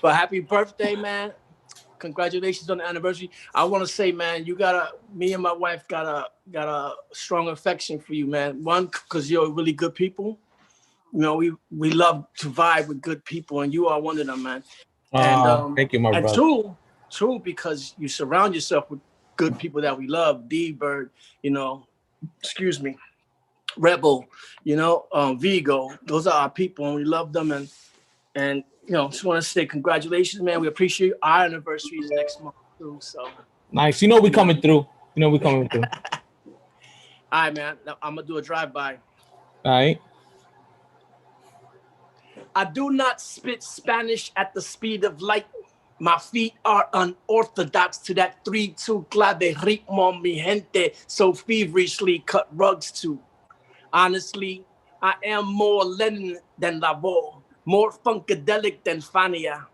But happy birthday, man. Congratulations on the anniversary. I want to say, man, me and my wife got a strong affection for you, man. One, because you're really good people. You know, we love to vibe with good people, and you are one of them, man. And thank you, my brother. And two, because you surround yourself with good people that we love. D-Bird, excuse me, Rebel, Vigo. Those are our people, and we love them. And just want to say congratulations, man. We appreciate our anniversary is next month too. So nice. We coming through. We coming through. All right, man. Now, I'm gonna do a drive-by. All right. I do not spit Spanish at the speed of light. My feet are unorthodox to that 3-2 clave ritmo, mi gente, so feverishly cut rugs to. Honestly, I am more Lenin than Lavo, more funkadelic than Fania.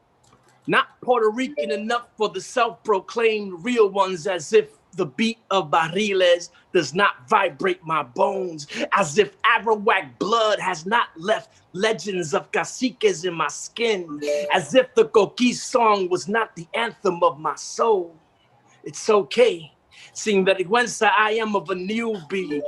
Not Puerto Rican enough for the self-proclaimed real ones, as if the beat of barriles does not vibrate my bones, as if Arawak blood has not left legends of caciques in my skin, as if the Coquí song was not the anthem of my soul. It's okay. Sin vergüenza, I am of a newbie,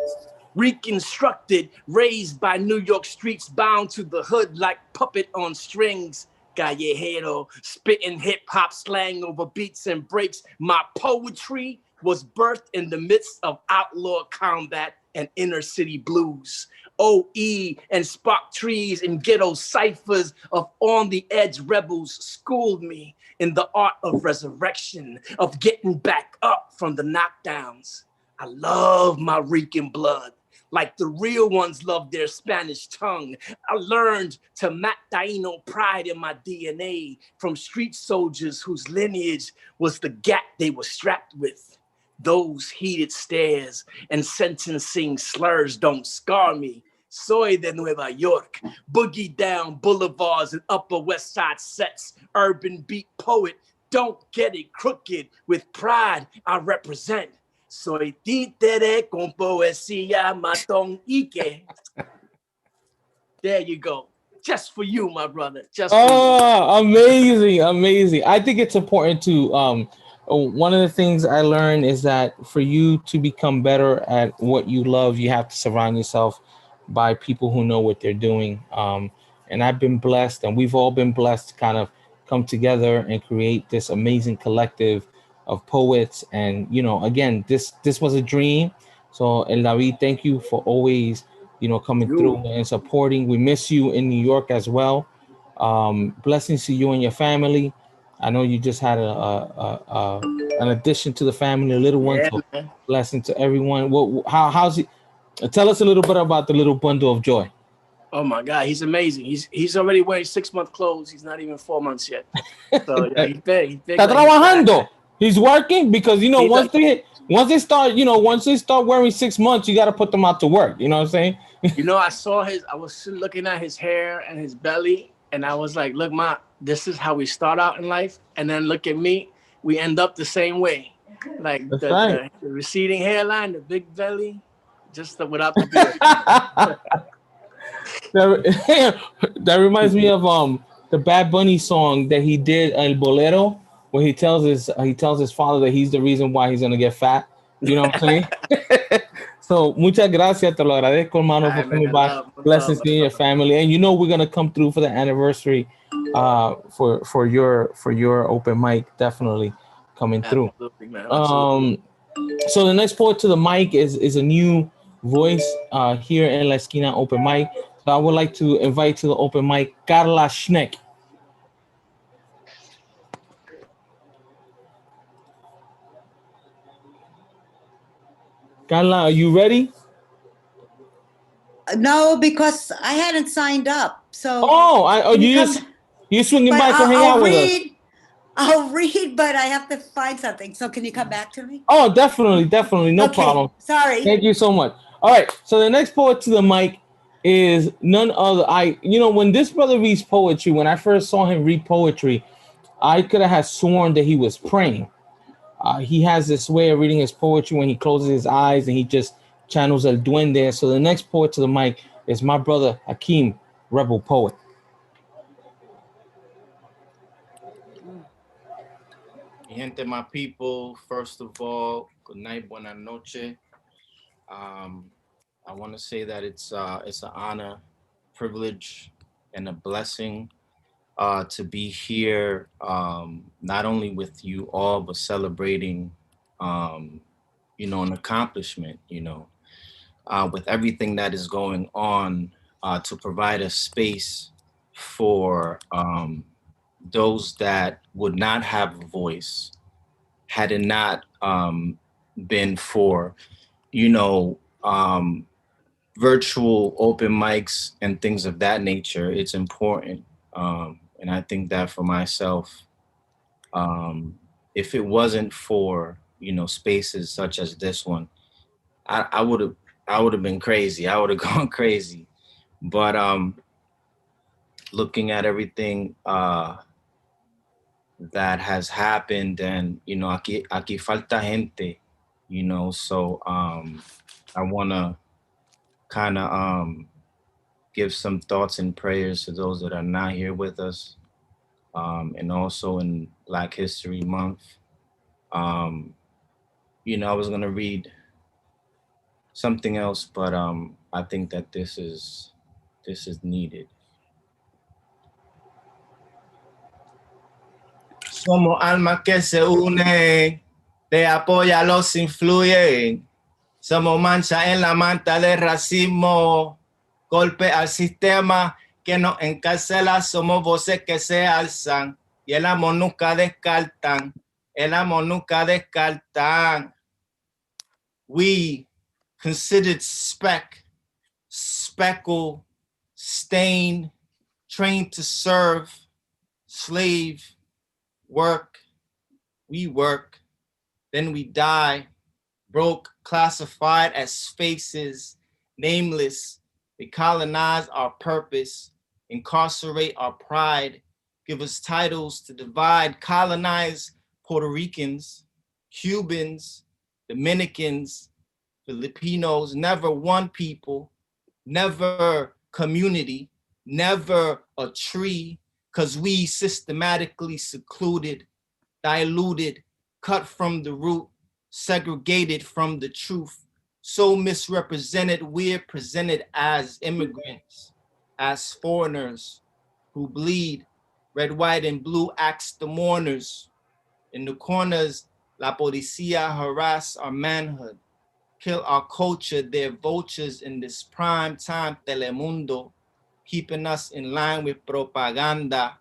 reconstructed, raised by New York streets, bound to the hood like puppet on strings. Callejero, spitting hip-hop slang over beats and breaks. My poetry was birthed in the midst of outlaw combat and inner city blues. OE and spark trees and ghetto ciphers of on-the-edge rebels schooled me in the art of resurrection, of getting back up from the knockdowns. I love my Rican blood, like the real ones love their Spanish tongue. I learned to map Taino pride in my DNA from street soldiers whose lineage was the gap they were strapped with. Those heated stares and sentencing slurs don't scar me. Soy de Nueva York, boogie down boulevards and Upper West Side sets, urban beat poet, don't get it crooked. With pride, I represent. Soy títere con poesía matón Ike. There you go. Just for you, my brother. Just for you. Amazing. I think it's important to one of the things I learned is that for you to become better at what you love, you have to surround yourself by people who know what they're doing. And I've been blessed, and we've all been blessed to kind of come together and create this amazing collective of poets. And again, this was a dream. So El David, thank you for always coming through and supporting. We miss you in New York as well. Blessings to you and your family. I know you just had an addition to the family, a little one. So blessing to everyone. How's he? Tell us a little bit about the little bundle of joy. Oh my God, he's amazing. He's already wearing 6-month clothes. He's not even 4 months yet. So yeah, he's big. Está trabajando. He's working because once they start wearing 6 months, you got to put them out to work. You know what I'm saying? I was looking at his hair and his belly, and I was like, look, Ma, this is how we start out in life. And then look at me, we end up the same way. Like the receding hairline, the big belly, just without the beard. That reminds me of the Bad Bunny song that he did, El Bolero, where he tells his father that he's the reason why he's gonna get fat. You know what I'm saying? So, muchas gracias, te lo agradezco, hermano, for coming by. Blessings to you and your family, and you know we're gonna come through for the anniversary, for your open mic, definitely coming through. Absolutely, man. Absolutely. So the next poet to the mic is a new voice here in La Esquina open mic. So I would like to invite to the open mic Carla Schneck. Carla, are you ready? No, because I hadn't signed up. So you swinging by to hang I'll out with us? read. I'll read, but I have to find something. So can you come back to me? Oh, definitely, no problem. Sorry. Thank you so much. All right, so the next poet to the mic is none other. When this brother reads poetry, when I first saw him read poetry, I could have sworn that he was praying. He has this way of reading his poetry when he closes his eyes and he just channels el duende. So the next poet to the mic is my brother Hakeem, Rebel Poet. Gente, my people, first of all, good night, buena noche. I want to say that it's an honor, privilege, and a blessing to be here, not only with you all, but celebrating, an accomplishment, with everything that is going on, to provide a space for those that would not have a voice had it not been for, virtual open mics and things of that nature. It's important. And I think that for myself, if it wasn't for, spaces such as this one, I would have been crazy. I would have gone crazy. But looking at everything that has happened, and aquí falta gente, so I want to kind of give some thoughts and prayers to those that are not here with us, and also in Black History Month. I was going to read something else, but I think that this is needed. Somos almas que se unen, te apoya, los influyen. Somos mancha en la manta del racismo, golpe al sistema que nos encarcela. Somos voces que se alzan y el amor nunca descartan. El amor nunca descartan. We considered speckle, stain, trained to serve, slave, work, we work, then we die, broke, classified as faces, nameless. They colonize our purpose, incarcerate our pride, give us titles to divide, colonize Puerto Ricans, Cubans, Dominicans, Filipinos, never one people, never community, never a tree, because we systematically secluded, diluted, cut from the root, segregated from the truth, so misrepresented, we're presented as immigrants, as foreigners who bleed, red, white, and blue acts the mourners. In the corners, la policía harass our manhood, kill our culture, they're vultures in this prime time Telemundo, keeping us in line with propaganda,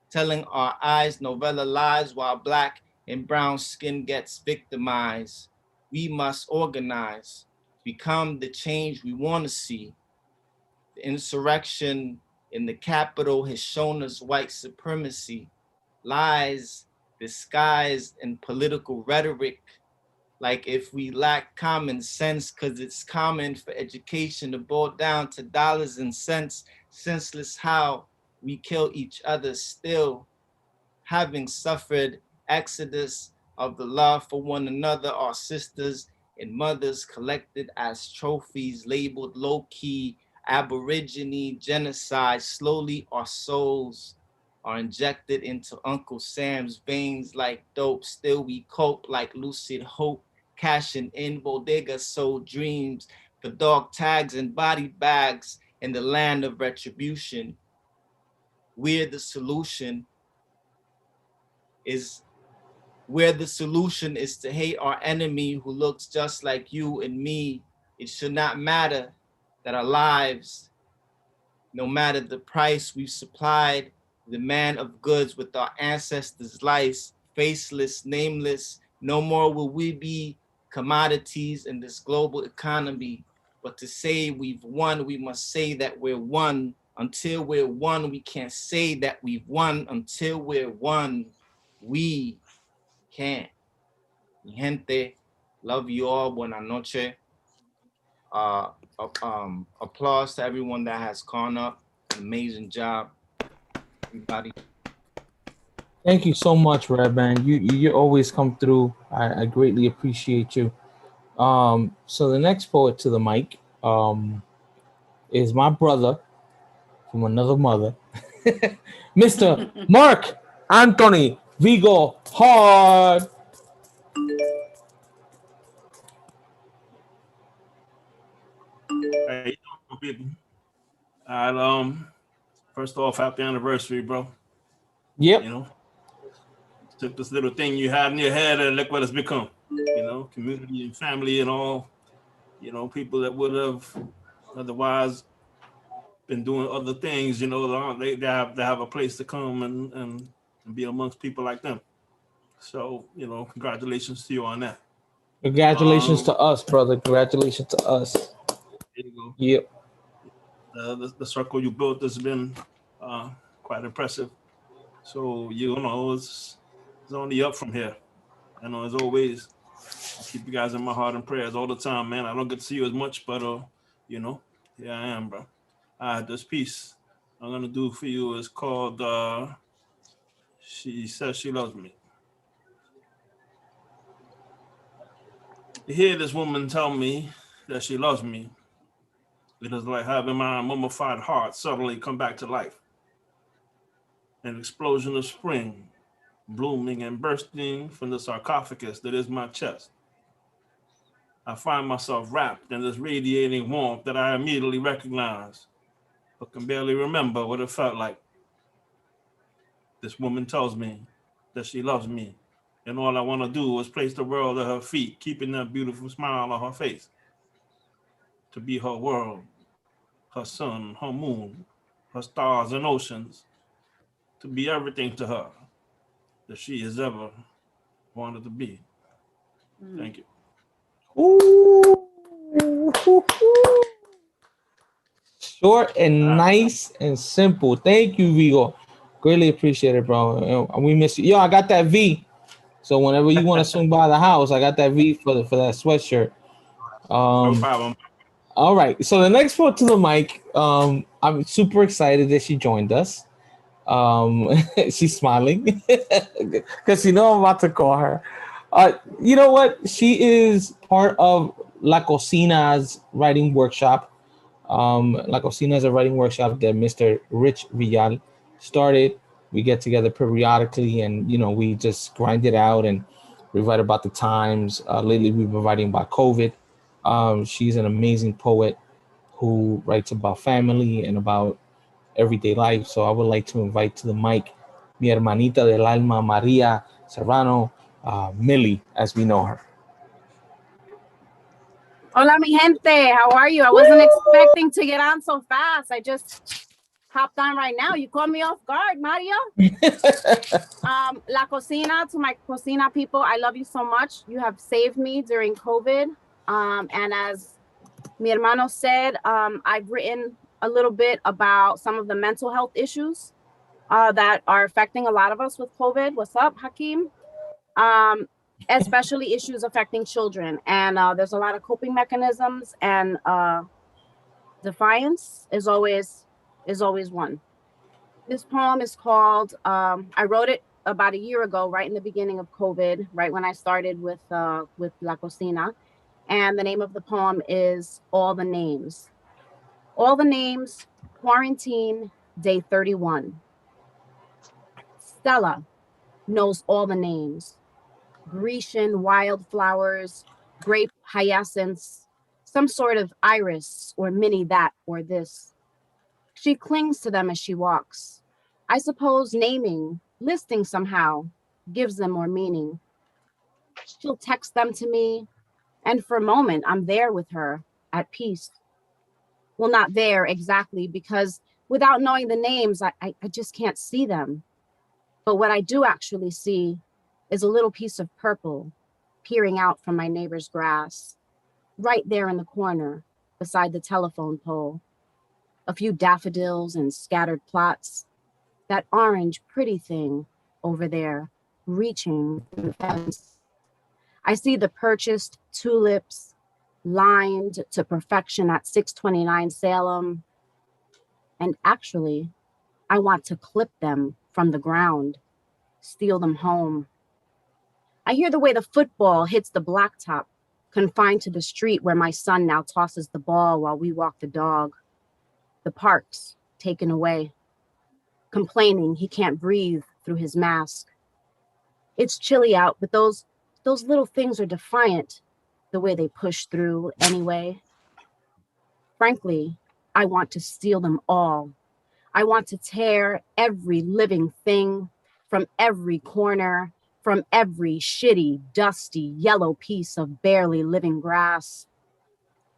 telling our eyes novella lies while Black and brown skin gets victimized. We must organize, become the change we want to see. The insurrection in the Capitol has shown us white supremacy, lies disguised in political rhetoric, like if we lack common sense, because it's common for education to boil down to dollars and cents, senseless how we kill each other still, having suffered exodus of the love for one another, our sisters and mothers collected as trophies, labeled low-key, aborigine genocide. Slowly our souls are injected into Uncle Sam's veins like dope. Still we cope like lucid hope cashing in bodegas, sold dreams for dog tags and body bags in the land of retribution. We're the solution is where the solution is to hate our enemy who looks just like you and me. It should not matter that our lives, no matter the price we've supplied, the man of goods with our ancestors' lives, faceless, nameless, no more will we be commodities in this global economy. But to say we've won, we must say that we're one. Until we're one, we can't say that we've won. Until we're one, we can't. Mi gente, love you all. Buenas noches. Applause to everyone that has gone up. Amazing job, everybody. Thank you so much, Redman. You always come through. I greatly appreciate you. So the next poet to the mic is my brother from another mother, Mr. Mark Anthony Vigo Hard. Hey, people. First off, happy anniversary, bro. Yep. You know, took this little thing you had in your head and look what it's become. You know, community and family and all. You know, people that would have otherwise been doing other things. You know, they have a place to come and be amongst people like them. So, you know, congratulations to you on that. Congratulations to us, brother. Congratulations to us. There you go. Yep. The circle you built has been quite impressive. So, you know, it's only up from here. I know, as always, I keep you guys in my heart and prayers all the time, man. I don't get to see you as much, but, you know, here I am, bro. This piece I'm going to do for you is called She Says She Loves Me. To hear this woman tell me that she loves me, it is like having my mummified heart suddenly come back to life. An explosion of spring, blooming and bursting from the sarcophagus that is my chest. I find myself wrapped in this radiating warmth that I immediately recognize, but can barely remember what it felt like. This woman tells me that she loves me, and all I want to do is place the world at her feet, keeping that beautiful smile on her face. To be her world, her sun, her moon, her stars and oceans, to be everything to her that she has ever wanted to be. Thank you. Short and nice and simple. Thank you, Vigo. Greatly appreciate it, bro. And we miss you. Yo, I got that V. So whenever you want to swing by the house, I got that V for that sweatshirt. No problem. All right. So the next one to the mic. I'm super excited that she joined us. She's smiling because you know I'm about to call her. You know what? She is part of La Cocina's writing workshop. La Cocina is a writing workshop that Mr. Rich Villal started. We get together periodically and, you know, we just grind it out and we write about the times. Lately, we've been writing about COVID. She's an amazing poet who writes about family and about everyday life. So I would like to invite to the mic mi hermanita del alma, Maria Serrano, Millie, as we know her. Hola, mi gente. How are you? I wasn't expecting to get on so fast. I just hopped on right now. You caught me off guard, Mario. La Cocina, to my Cocina people, I love you so much. You have saved me during COVID. And as mi hermano said, I've written a little bit about some of the mental health issues that are affecting a lot of us with COVID. What's up, Hakeem? Especially issues affecting children. And there's a lot of coping mechanisms, and defiance is always one. This poem is called, I wrote it about a year ago, right in the beginning of COVID, right when I started with La Cocina. And the name of the poem is All the Names. All the Names, quarantine, day 31. Stella knows all the names. Grecian wildflowers, grape, hyacinths, some sort of iris or mini that or this. She clings to them as she walks. I suppose naming, listing somehow, gives them more meaning. She'll text them to me, and for a moment, I'm there with her, at peace. Well, not there exactly, because without knowing the names, I just can't see them. But what I do actually see is a little piece of purple peering out from my neighbor's grass, right there in the corner, beside the telephone pole. A few daffodils and scattered plots. That orange pretty thing over there, reaching through the fence. I see the purchased tulips lined to perfection at 629 Salem. And actually, I want to clip them from the ground, steal them home. I hear the way the football hits the blacktop, confined to the street where my son now tosses the ball while we walk the dog. The parks taken away, complaining he can't breathe through his mask. It's chilly out, but those little things are defiant, the way they push through anyway. Frankly, I want to steal them all. I want to tear every living thing from every corner, from every shitty, dusty, yellow piece of barely living grass.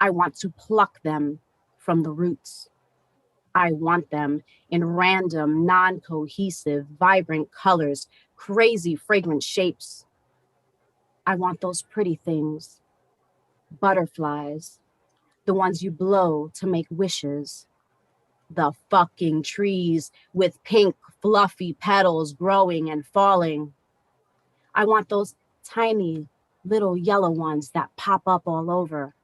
I want to pluck them from the roots. I want them in random, non-cohesive, vibrant colors, crazy, fragrant shapes. I want those pretty things. Butterflies, the ones you blow to make wishes. The fucking trees with pink, fluffy petals growing and falling. I want those tiny, little yellow ones that pop up all over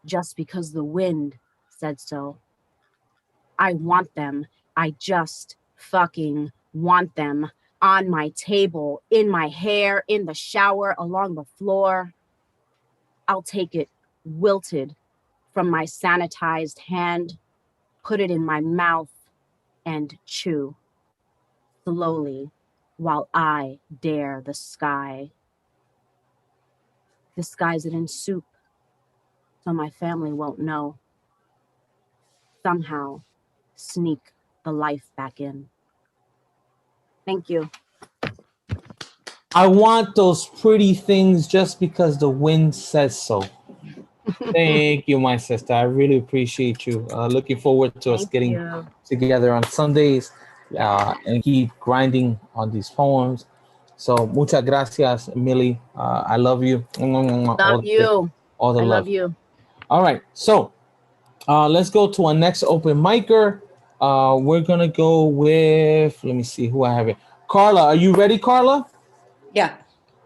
just because the wind said so. I want them. I just fucking want them on my table, in my hair, in the shower, along the floor. I'll take it wilted from my sanitized hand, put it in my mouth, and chew slowly while I dare the sky. Disguise it in soup so my family won't know. Somehow sneak the life back in. Thank you. I want those pretty things just because the wind says so. Thank you, my sister. I really appreciate you. Looking forward to us Thank getting you. together on Sundays and keep grinding on these poems. So, muchas gracias, Millie. I love you. Love you. All the I love. love you. All right. So, let's go to our next open micer. We're going to go with, let me see who I have here. Carla, are you ready, Carla? Yeah.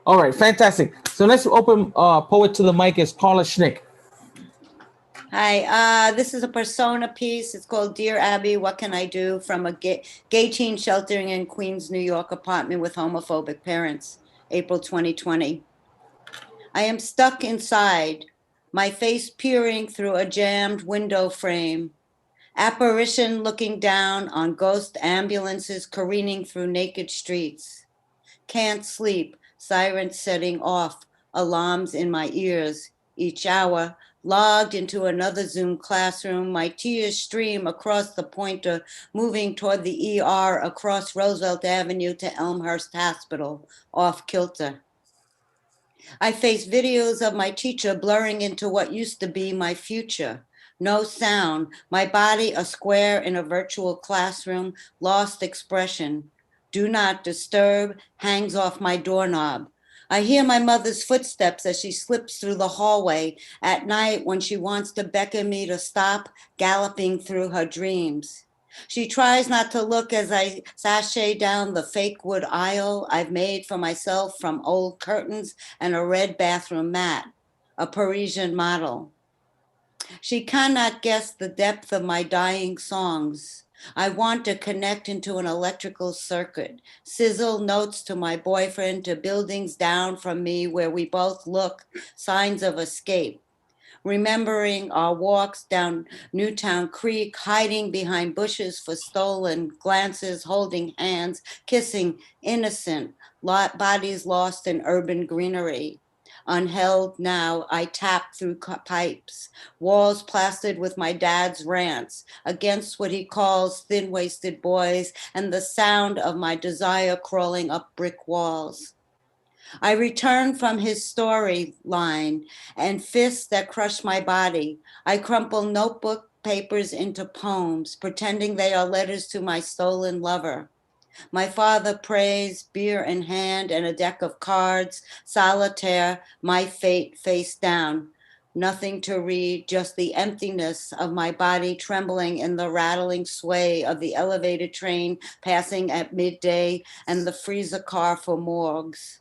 All right, fantastic. So next open poet to the mic is Carla Schnick. Hi, this is a persona piece. It's called Dear Abby, What Can I Do? From a gay teen sheltering in Queens, New York apartment with homophobic parents, April 2020. I am stuck inside, my face peering through a jammed window frame. Apparition looking down on ghost ambulances careening through naked streets. Can't sleep, sirens setting off, alarms in my ears. Each hour, logged into another Zoom classroom, my tears stream across the pointer, moving toward the ER across Roosevelt Avenue to Elmhurst Hospital, off kilter. I face videos of my teacher blurring into what used to be my future. No sound, my body a square in a virtual classroom, lost expression. Do not disturb hangs off my doorknob. I hear my mother's footsteps as she slips through the hallway at night when she wants to beckon me to stop galloping through her dreams. She tries not to look as I sashay down the fake wood aisle I've made for myself from old curtains and a red bathroom mat, a Parisian model. She cannot guess the depth of my dying songs. I want to connect into an electrical circuit, sizzle notes to my boyfriend, to buildings down from me where we both look, signs of escape. Remembering our walks down Newtown Creek, hiding behind bushes for stolen glances, holding hands, kissing innocent, bodies lost in urban greenery. Unheld now, I tap through pipes, walls plastered with my dad's rants against what he calls thin-waisted boys and the sound of my desire crawling up brick walls. I return from his storyline and fists that crush my body. I crumple notebook papers into poems, pretending they are letters to my stolen lover. My father prays, beer in hand and a deck of cards, solitaire, my fate face down. Nothing to read, just the emptiness of my body trembling in the rattling sway of the elevated train passing at midday and the freezer car for morgues.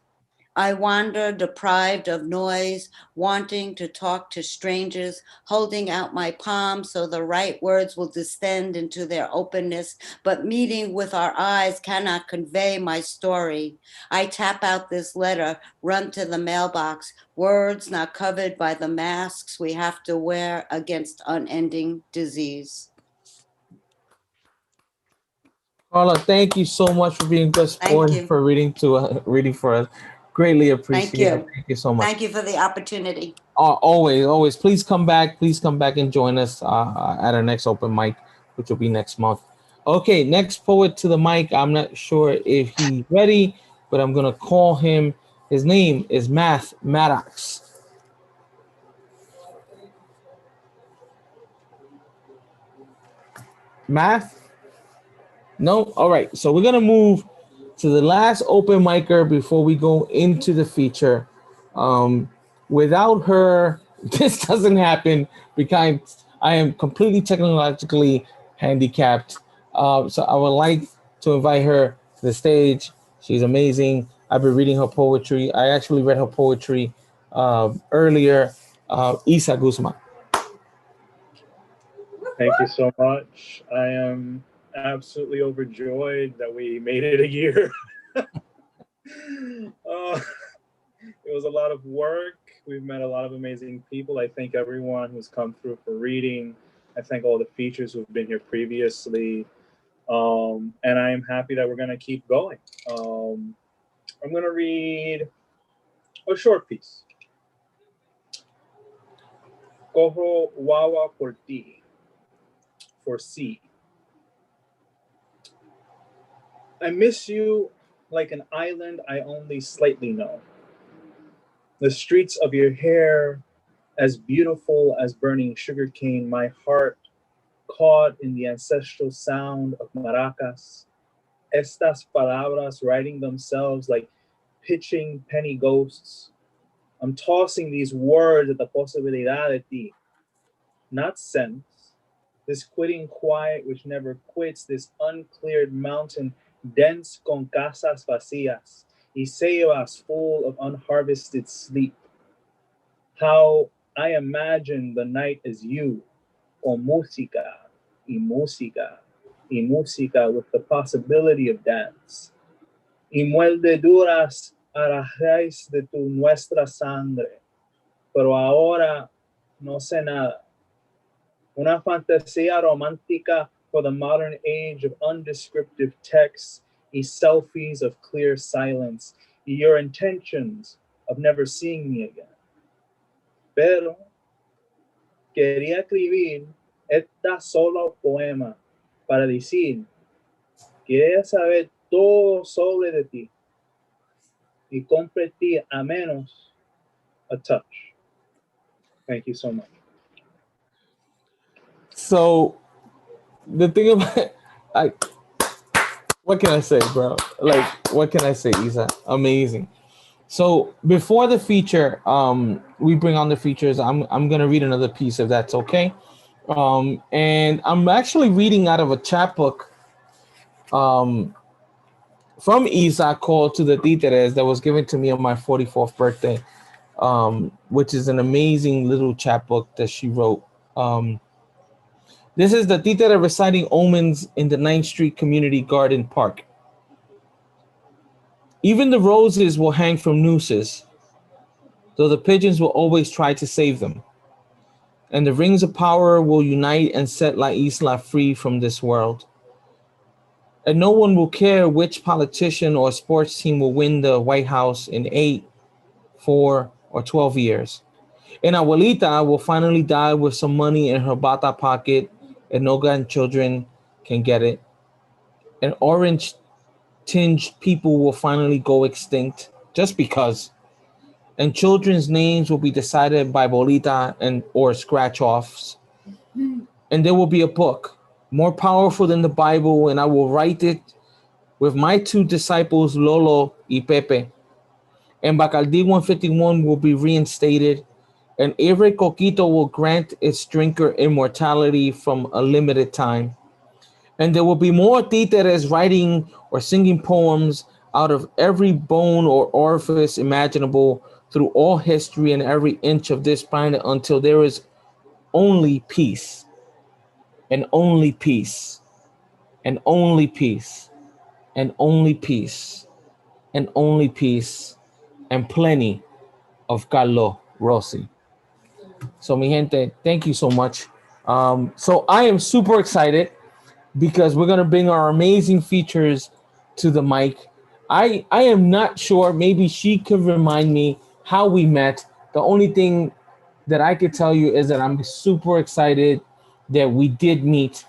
I wander deprived of noise, wanting to talk to strangers, holding out my palms so the right words will descend into their openness, but meeting with our eyes cannot convey my story. I tap out this letter, run to the mailbox, words not covered by the masks we have to wear against unending disease. Carla, thank you so much for being good sport and for reading for us. Greatly appreciate it. Thank you so much. Thank you for the opportunity. Always. Please come back. Please come back and join us at our next open mic, which will be next month. Okay, next poet to the mic. I'm not sure if he's ready, but I'm gonna call him. His name is Math Maddox. Math? No? All right. So we're gonna move to the last open micer before we go into the feature. Without her, this doesn't happen because I am completely technologically handicapped. So I would like to invite her to the stage. She's amazing. I've been reading her poetry. I actually read her poetry earlier. Isa Guzman. Thank you so much. I am absolutely overjoyed that we made it a year. It was a lot of work. We've met a lot of amazing people. I thank everyone who's come through for reading. I thank all the features who've been here previously. And I am happy that we're going to keep going. I'm going to read a short piece. Cojo Wawa por ti, for C. I miss you like an island I only slightly know. The streets of your hair, as beautiful as burning sugarcane, my heart caught in the ancestral sound of maracas. Estas palabras writing themselves like pitching penny ghosts. I'm tossing these words at the posibilidad de ti. Not sense. This quitting quiet which never quits, this uncleared mountain dense con casas vacías y selvas full of unharvested sleep. How I imagine the night as you, con música y música y música with the possibility of dance. Y muerdeduras a la raíz de tu nuestra sangre. Pero ahora no sé nada. Una fantasía romántica for the modern age of undescriptive texts, y selfies of clear silence, y your intentions of never seeing me again. Pero quería escribir esta solo poema para decir, quería saber todo sobre de ti y compartir a menos a touch. Thank you so much. So the thing about what can I say, bro? Like, what can I say, Isa? Amazing. So before the feature, we bring on the features. I'm gonna read another piece if that's okay. And I'm actually reading out of a chapbook from Isa called To the Títeres that was given to me on my 44th birthday, which is an amazing little chapbook that she wrote. This is the Títere reciting omens in the 9th Street Community Garden Park. Even the roses will hang from nooses, though the pigeons will always try to save them. And the rings of power will unite and set La Isla free from this world. And no one will care which politician or sports team will win the White House in 8, 4, or 12 years. And Abuelita will finally die with some money in her bata pocket, and no grandchildren can get it. And orange tinged people will finally go extinct just because. And children's names will be decided by bolita and or scratch offs. And there will be a book more powerful than the Bible, and I will write it with my two disciples, Lolo y Pepe. And Bacardi 151 will be reinstated, and every coquito will grant its drinker immortality from a limited time. And there will be more títeres writing or singing poems out of every bone or orifice imaginable through all history and every inch of this planet until there is only peace, and only peace, and only peace, and only peace, and only peace, and plenty of Carlo Rossi. So, mi gente, thank you so much. So I am super excited because we're gonna bring our amazing features to the mic. I am not sure. Maybe she could remind me how we met. The only thing that I could tell you is that I'm super excited that we did meet.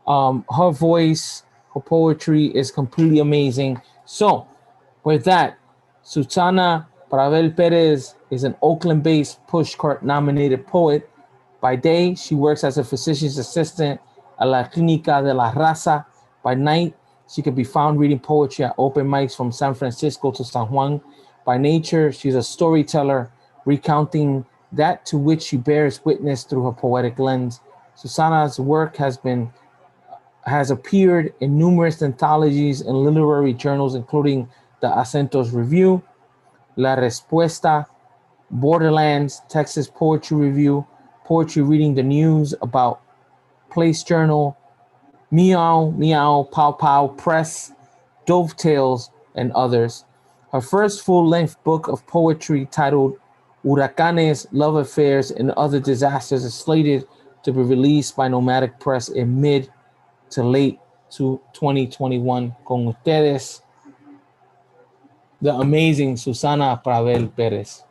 Her voice, her poetry is completely amazing. So, with that, Susana Paravel Perez is an Oakland-based Pushcart nominated poet. By day, she works as a physician's assistant at La Clínica de la Raza. By night, she can be found reading poetry at open mics from San Francisco to San Juan. By nature, she's a storyteller, recounting that to which she bears witness through her poetic lens. Susana's work has appeared in numerous anthologies and literary journals, including the Acentos Review, La Respuesta, Borderlands, Texas Poetry Review, Poetry Reading the News, About Place Journal, Meow, Meow, Pow Pow Press, Dovetails, and others. Her first full-length book of poetry titled Huracanes, Love Affairs, and Other Disasters is slated to be released by Nomadic Press in mid to late to 2021. Con ustedes, the amazing Susana Pravel Perez.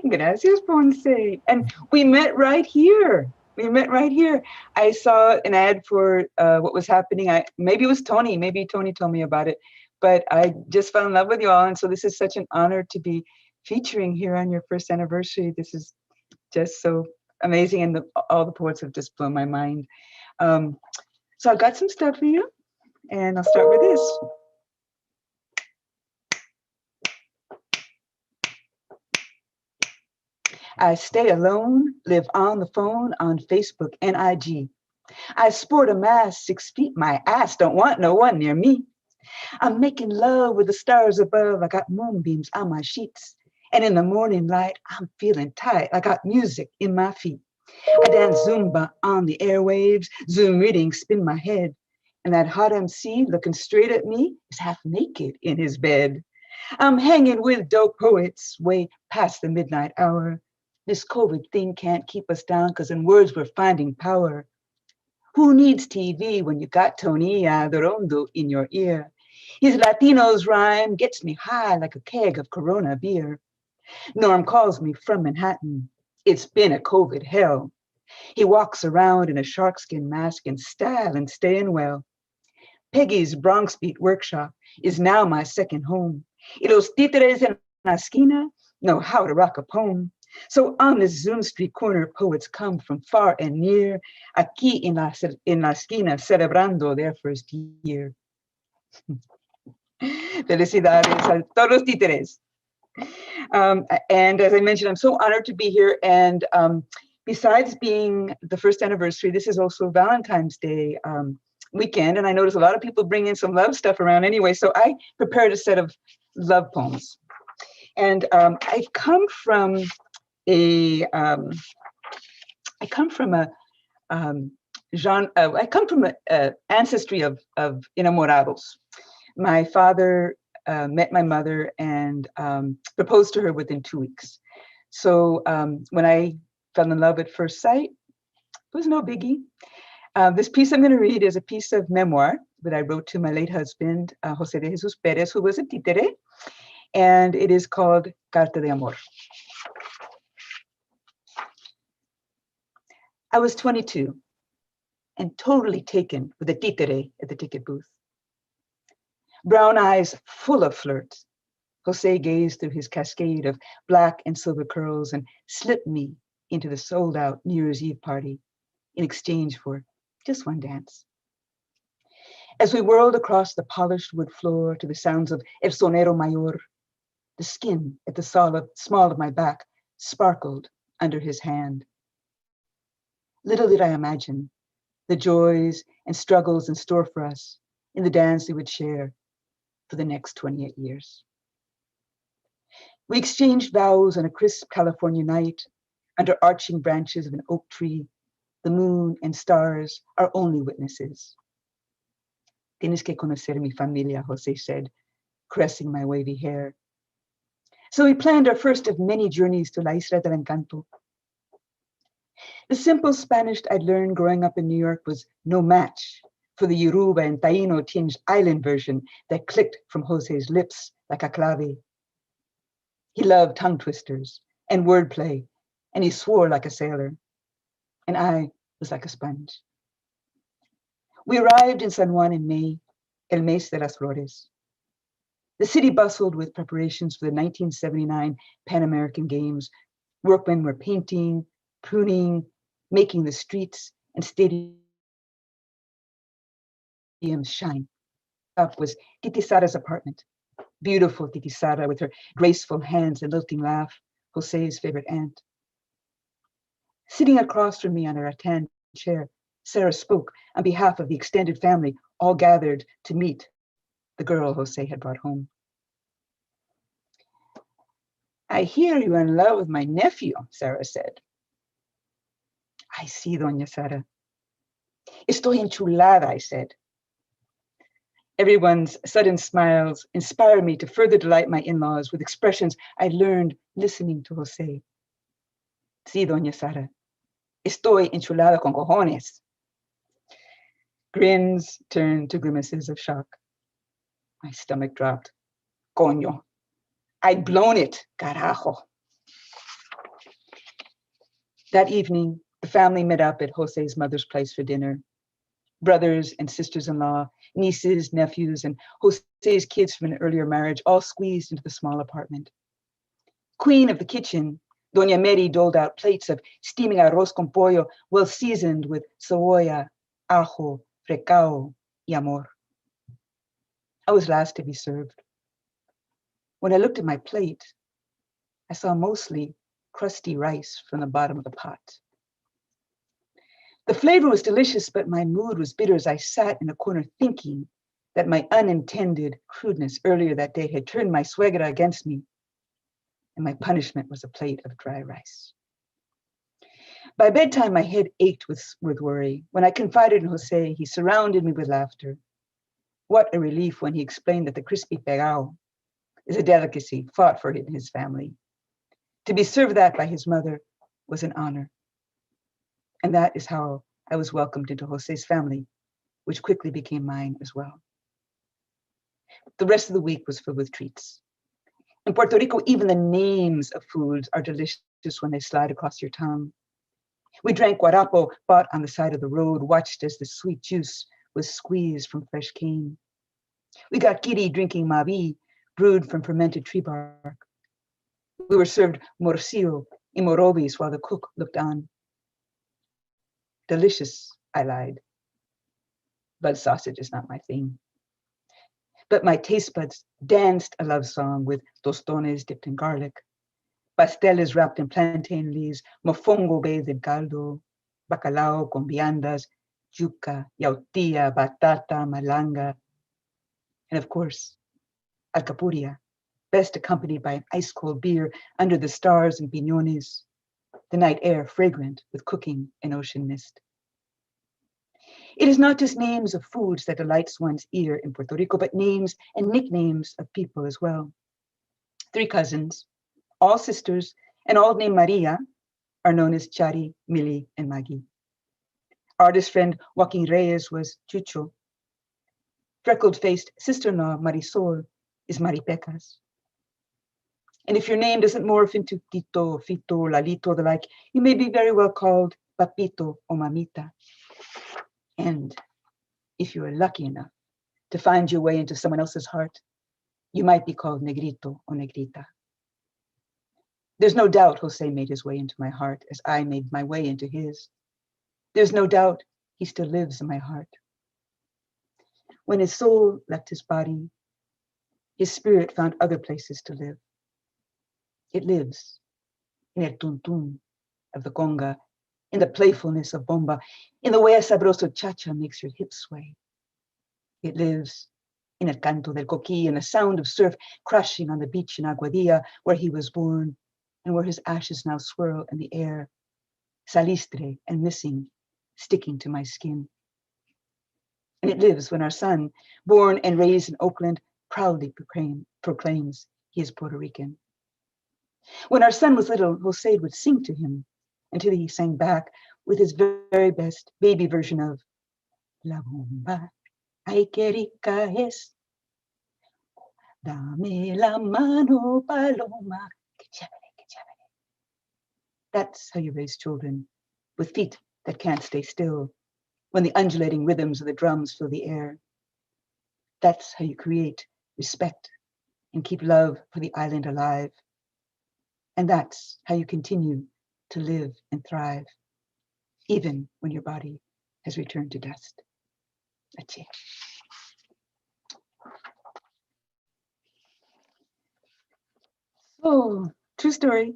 Gracias, Ponce. And we met right here. We met right here. I saw an ad for what was happening. Maybe it was Tony. Maybe Tony told me about it. But I just fell in love with you all. And so this is such an honor to be featuring here on your first anniversary. This is just so amazing. And all the poets have just blown my mind. So I've got some stuff for you. And I'll start with this. I stay alone, live on the phone, on Facebook and IG. I sport a mask 6 feet, my ass don't want no one near me. I'm making love with the stars above, I got moonbeams on my sheets. And in the morning light, I'm feeling tight, I got music in my feet. I dance Zumba on the airwaves, Zoom readings spin my head. And that hot MC looking straight at me is half naked in his bed. I'm hanging with dope poets way past the midnight hour. This COVID thing can't keep us down because in words we're finding power. Who needs TV when you got Tony Adorondo in your ear? His Latino's rhyme gets me high like a keg of Corona beer. Norm calls me from Manhattan. It's been a COVID hell. He walks around in a sharkskin mask in style and staying well. Peggy's Bronx Beat workshop is now my second home. Y los títeres en la esquina know how to rock a poem. So on this Zoom street corner, poets come from far and near, aquí en la esquina, celebrando their first year. Felicidades a todos los títeres. And as I mentioned, I'm so honored to be here. And besides being the first anniversary, this is also Valentine's Day weekend. And I notice a lot of people bring in some love stuff around anyway. So I prepared a set of love poems. And I come from an ancestry of enamorados. My father met my mother and proposed to her within 2 weeks. So when I fell in love at first sight, it was no biggie. This piece I'm going to read is a piece of memoir that I wrote to my late husband, Jose de Jesus Perez, who was a títere. and it is called Carta de Amor. I was 22 and totally taken with a títere at the ticket booth. Brown eyes full of flirt, Jose gazed through his cascade of black and silver curls and slipped me into the sold-out New Year's Eve party in exchange for just one dance. As we whirled across the polished wood floor to the sounds of El Sonero Mayor, the skin at the small of my back sparkled under his hand. Little did I imagine the joys and struggles in store for us in the dance we would share for the next 28 years. We exchanged vows on a crisp California night under arching branches of an oak tree. The moon and stars are only witnesses. Tienes que conocer mi familia, Jose said, caressing my wavy hair. So we planned our first of many journeys to La Isla del Encanto. The simple Spanish I'd learned growing up in New York was no match for the Yoruba and Taino tinged island version that clicked from Jose's lips like a clave. He loved tongue twisters and wordplay, and he swore like a sailor. And I was like a sponge. We arrived in San Juan in May, El Mes de las Flores. The city bustled with preparations for the 1979 Pan American Games. Workmen were painting, pruning, making the streets and stadiums shine. Up was Titi Sara's apartment. Beautiful Titi Sara with her graceful hands and lilting laugh, Jose's favorite aunt. Sitting across from me on a rattan chair, Sarah spoke on behalf of the extended family, all gathered to meet the girl Jose had brought home. I hear you're in love with my nephew, Sarah said. I see, Doña Sara. Estoy enchulada, I said. Everyone's sudden smiles inspired me to further delight my in-laws with expressions I learned listening to Jose. Sí, Doña Sara. Estoy enchulada con cojones. Grins turned to grimaces of shock. My stomach dropped. Coño. I'd blown it, carajo. That evening, the family met up at Jose's mother's place for dinner. Brothers and sisters-in-law, nieces, nephews, and Jose's kids from an earlier marriage all squeezed into the small apartment. Queen of the kitchen, Doña Mary doled out plates of steaming arroz con pollo, well seasoned with cebolla, ajo, frecao, y amor. I was last to be served. When I looked at my plate, I saw mostly crusty rice from the bottom of the pot. The flavor was delicious, but my mood was bitter as I sat in a corner thinking that my unintended crudeness earlier that day had turned my suegra against me, and my punishment was a plate of dry rice. By bedtime, my head ached with worry. When I confided in Jose, he surrounded me with laughter. What a relief when he explained that the crispy pegao is a delicacy fought for in his family. To be served that by his mother was an honor. And that is how I was welcomed into Jose's family, which quickly became mine as well. The rest of the week was filled with treats. In Puerto Rico, even the names of foods are delicious when they slide across your tongue. We drank guarapo bought on the side of the road, watched as the sweet juice was squeezed from fresh cane. We got giddy drinking mavi, brewed from fermented tree bark. We were served morcillo in morobis while the cook looked on. Delicious, I lied. But sausage is not my thing. But my taste buds danced a love song with tostones dipped in garlic, pasteles wrapped in plantain leaves, mofongo bathed in caldo, bacalao con viandas, yuca, yautía, batata, malanga, and of course, alcapuria, best accompanied by an ice-cold beer under the stars and piñones, the night air fragrant with cooking and ocean mist. It is not just names of foods that delights one's ear in Puerto Rico, but names and nicknames of people as well. 3 cousins, all sisters, and all named Maria, are known as Chari, Mili, and Maggie. Artist friend Joaquin Reyes was Chucho. Freckled-faced sister-in-law Marisol is Maripecas. And if your name doesn't morph into Tito, Fito, Lalito, the like, you may be very well called Papito or Mamita. And if you are lucky enough to find your way into someone else's heart, you might be called Negrito or Negrita. There's no doubt Jose made his way into my heart as I made my way into his. There's no doubt he still lives in my heart. When his soul left his body, his spirit found other places to live. It lives in el tuntún of the conga, in the playfulness of bomba, in the way a sabroso cha-cha makes your hips sway. It lives in el canto del coquí, in the sound of surf crashing on the beach in Aguadilla, where he was born, and where his ashes now swirl in the air, salistre and missing, sticking to my skin. And it lives when our son, born and raised in Oakland, proudly proclaims he is Puerto Rican. When our son was little, Jose would sing to him until he sang back with his very best baby version of La Bomba, ay que rica es, dame la mano paloma, que chévere, que chévere. That's how you raise children, with feet that can't stay still, when the undulating rhythms of the drums fill the air. That's how you create respect and keep love for the island alive. And that's how you continue to live and thrive, even when your body has returned to dust. That's it. Oh, true story.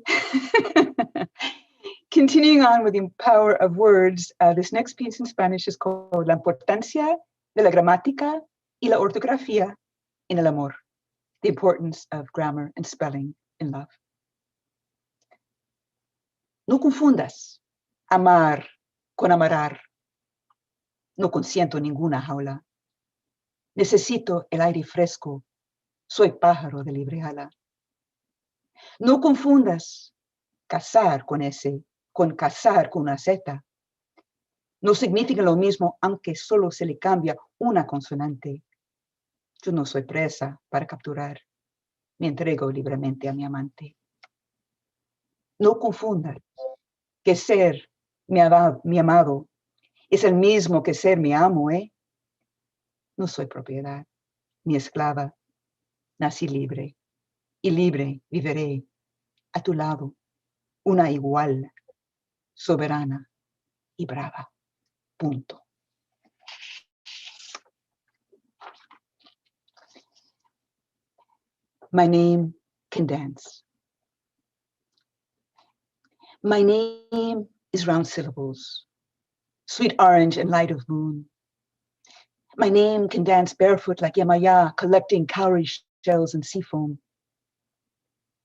Continuing on with the power of words, this next piece in Spanish is called La importancia de la gramática y la ortografía en el amor, the importance of grammar and spelling in love. No confundas amar con amarar. No consiento ninguna jaula. Necesito el aire fresco. Soy pájaro de libre ala. No confundas casar con S con casar con una Z. No significa lo mismo aunque solo se le cambia una consonante. Yo no soy presa para capturar. Me entrego libremente a mi amante. No confundas que ser mi amado es el mismo que ser mi amo, ¿eh? No soy propiedad, ni esclava. Nací libre, y libre viviré a tu lado, una igual, soberana y brava. Punto. My name can dance. My name is round syllables, sweet orange and light of moon. My name can dance barefoot like Yamaya, collecting cowrie shells and sea foam.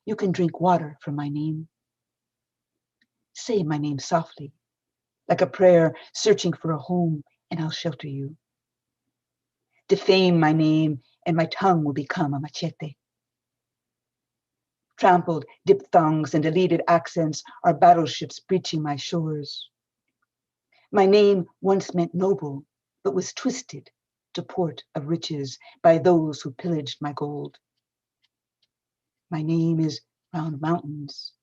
You can drink water from my name. Say my name softly, like a prayer searching for a home, and I'll shelter you. Defame my name, and my tongue will become a machete. Trampled diphthongs and deleted accents are battleships breaching my shores. My name once meant noble, but was twisted to port of riches by those who pillaged my gold. My name is round mountains,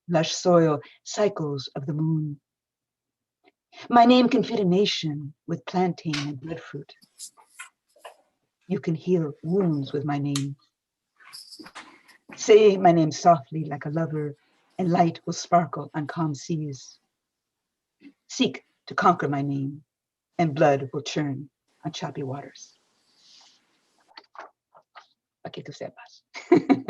lush soil, cycles of the moon. My name can fit a nation with plantain and breadfruit. You can heal wounds with my name. Say my name softly like a lover, and light will sparkle on calm seas. Seek to conquer my name, and blood will churn on choppy waters. Pa que tú sepas.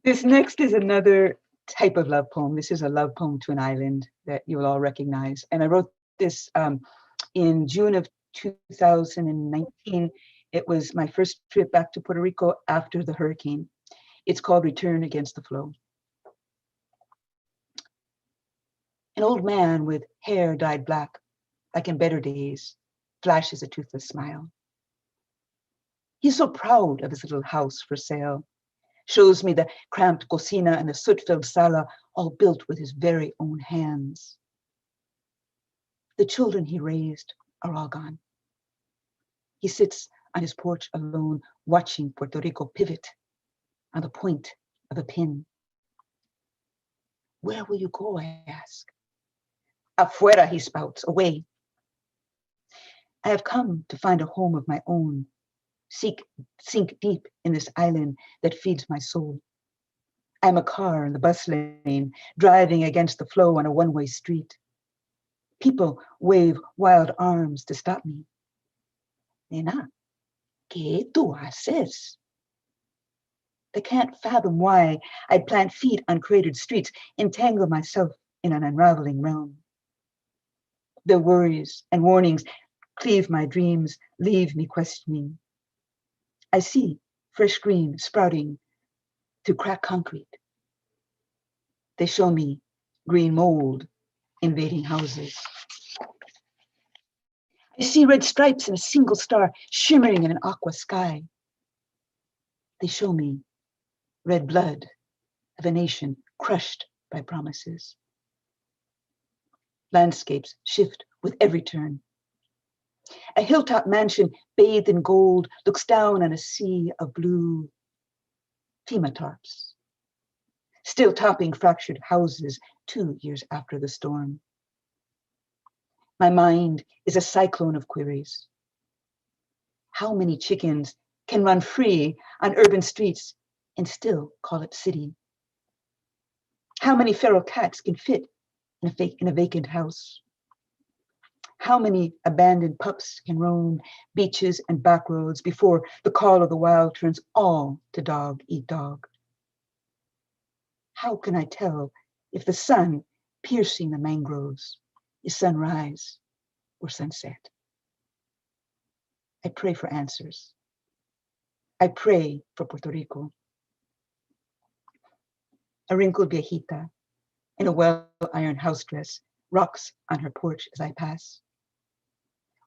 This next is another type of love poem. This is a love poem to an island that you will all recognize. And I wrote this in June of 2019. It was my first trip back to Puerto Rico after the hurricane. It's called Return Against the Flow. An old man with hair dyed black, like in better days, flashes a toothless smile. He's so proud of his little house for sale, shows me the cramped cocina and the soot-filled sala, all built with his very own hands. The children he raised are all gone. He sits on his porch alone, watching Puerto Rico pivot on the point of a pin. Where will you go, I ask. Afuera, he spouts, away. I have come to find a home of my own, sink deep in this island that feeds my soul. I'm a car in the bus lane, driving against the flow on a one-way street. People wave wild arms to stop me. Nena, ¿qué tú haces? They can't fathom why I'd plant feet on cratered streets, entangle myself in an unraveling realm. Their worries and warnings cleave my dreams, leave me questioning. I see fresh green sprouting through cracked concrete. They show me green mold invading houses. I see red stripes and a single star shimmering in an aqua sky. They show me red blood of a nation crushed by promises. Landscapes shift with every turn. A hilltop mansion bathed in gold looks down on a sea of blue FEMA tarps, still topping fractured houses 2 years after the storm. My mind is a cyclone of queries. How many chickens can run free on urban streets and still call it city? How many feral cats can fit in a vacant house? How many abandoned pups can roam beaches and back roads before the call of the wild turns all to dog eat dog? How can I tell if the sun piercing the mangroves is sunrise or sunset? I pray for answers. I pray for Puerto Rico. A wrinkled viejita in a well-ironed house dress rocks on her porch as I pass,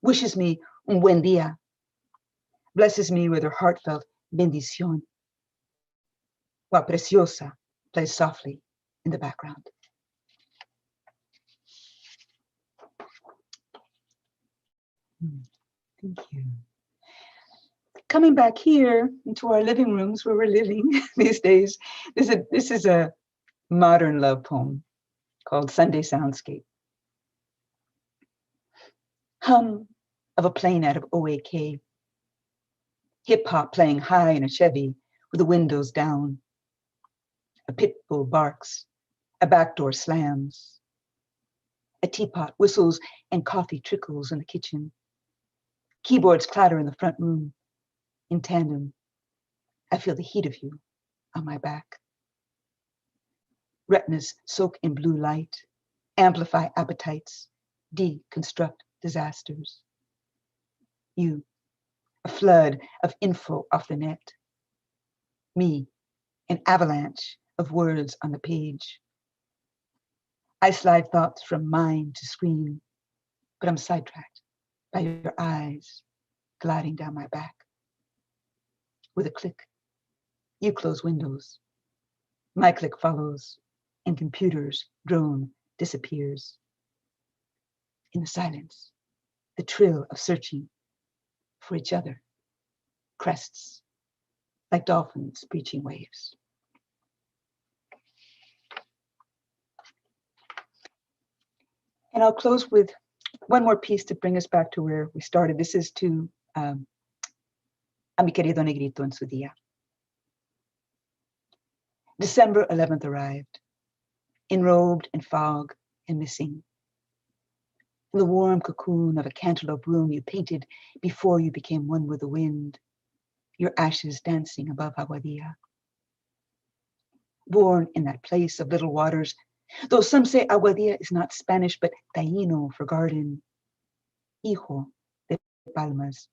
wishes me un buen día, blesses me with her heartfelt bendición, while Preciosa plays softly in the background. Thank you. Coming back here into our living rooms where we're living these days, this is a modern love poem called Sunday Soundscape. Hum of a plane out of OAK, hip hop playing high in a Chevy with the windows down. A pit bull barks, a back door slams. A teapot whistles and coffee trickles in the kitchen. Keyboards clatter in the front room. In tandem, I feel the heat of you on my back. Retinas soak in blue light, amplify appetites, deconstruct disasters. You, a flood of info off the net. Me, an avalanche of words on the page. I slide thoughts from mind to screen, but I'm sidetracked by your eyes gliding down my back. With a click, you close windows. My click follows, and computer's drone disappears. In the silence, the trill of searching for each other crests like dolphins breaching waves. And I'll close with one more piece to bring us back to where we started. This is to a mi querido negrito en su día. December 11th arrived, enrobed in fog and missing. In the warm cocoon of a cantaloupe room you painted before you became one with the wind, your ashes dancing above Aguadilla. Born in that place of little waters, though some say Aguadilla is not Spanish, but Taíno for garden. Hijo de palmas,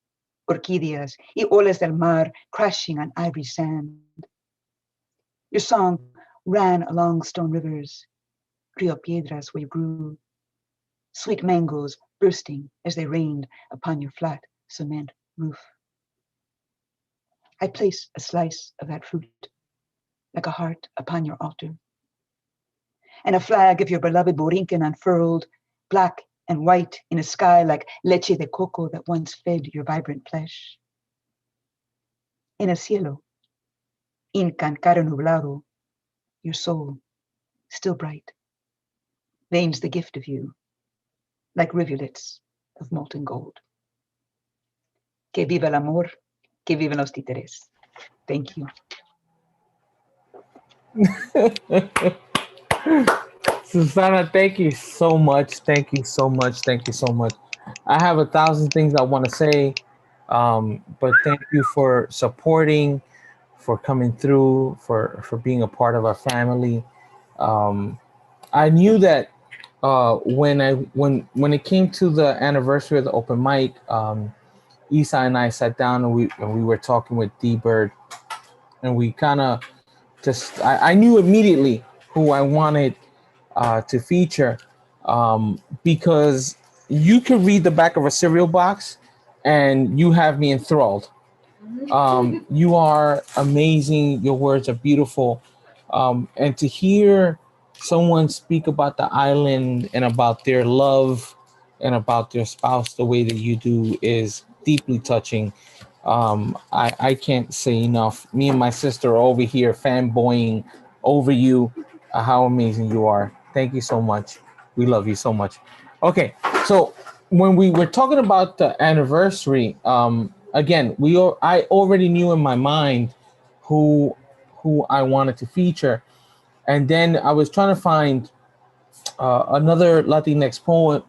orquídeas, y olas del mar crashing on ivory sand. Your song ran along stone rivers, Rio Piedras where you grew, sweet mangoes bursting as they rained upon your flat cement roof. I place a slice of that fruit like a heart upon your altar, and a flag of your beloved Borinquen unfurled, black and white in a sky like leche de coco that once fed your vibrant flesh. En el cielo, Incan caro nublado, your soul still bright, veins the gift of you, like rivulets of molten gold. Que viva el amor, que vivan los títeres. Thank you. Susana, thank you so much. Thank you so much. Thank you so much. I have 1,000 things I want to say, but thank you for supporting, for coming through, for being a part of our family. I knew that when it came to the anniversary of the open mic, Isa and I sat down and we were talking with D Bird, and we kind of just I knew immediately who I wanted to feature, because you can read the back of a cereal box and you have me enthralled. You are amazing. Your words are beautiful. And to hear someone speak about the island and about their love and about their spouse the way that you do is deeply touching. I can't say enough. Me and my sister are over here fanboying over you, how amazing you are. Thank you so much. We love you so much. Okay, so when we were talking about the anniversary, again, I already knew in my mind who I wanted to feature, and then I was trying to find another Latinx poet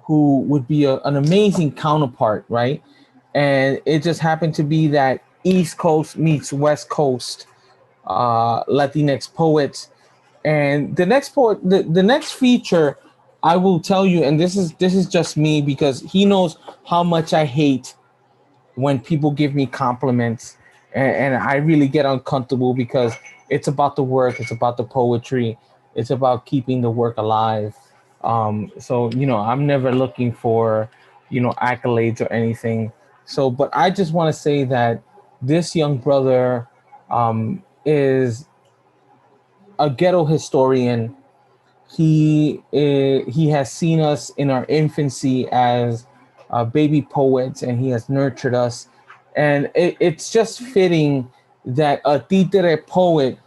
who would be an amazing counterpart, right? And it just happened to be that East Coast meets West Coast Latinx poets. And the next poet, the next feature, I will tell you, and this is just me because he knows how much I hate when people give me compliments, and I really get uncomfortable because it's about the work, it's about the poetry, it's about keeping the work alive. So I'm never looking for accolades or anything. So, but I just want to say that this young brother is a ghetto historian. He has seen us in our infancy as baby poets, and he has nurtured us. And it's just fitting that a títere poet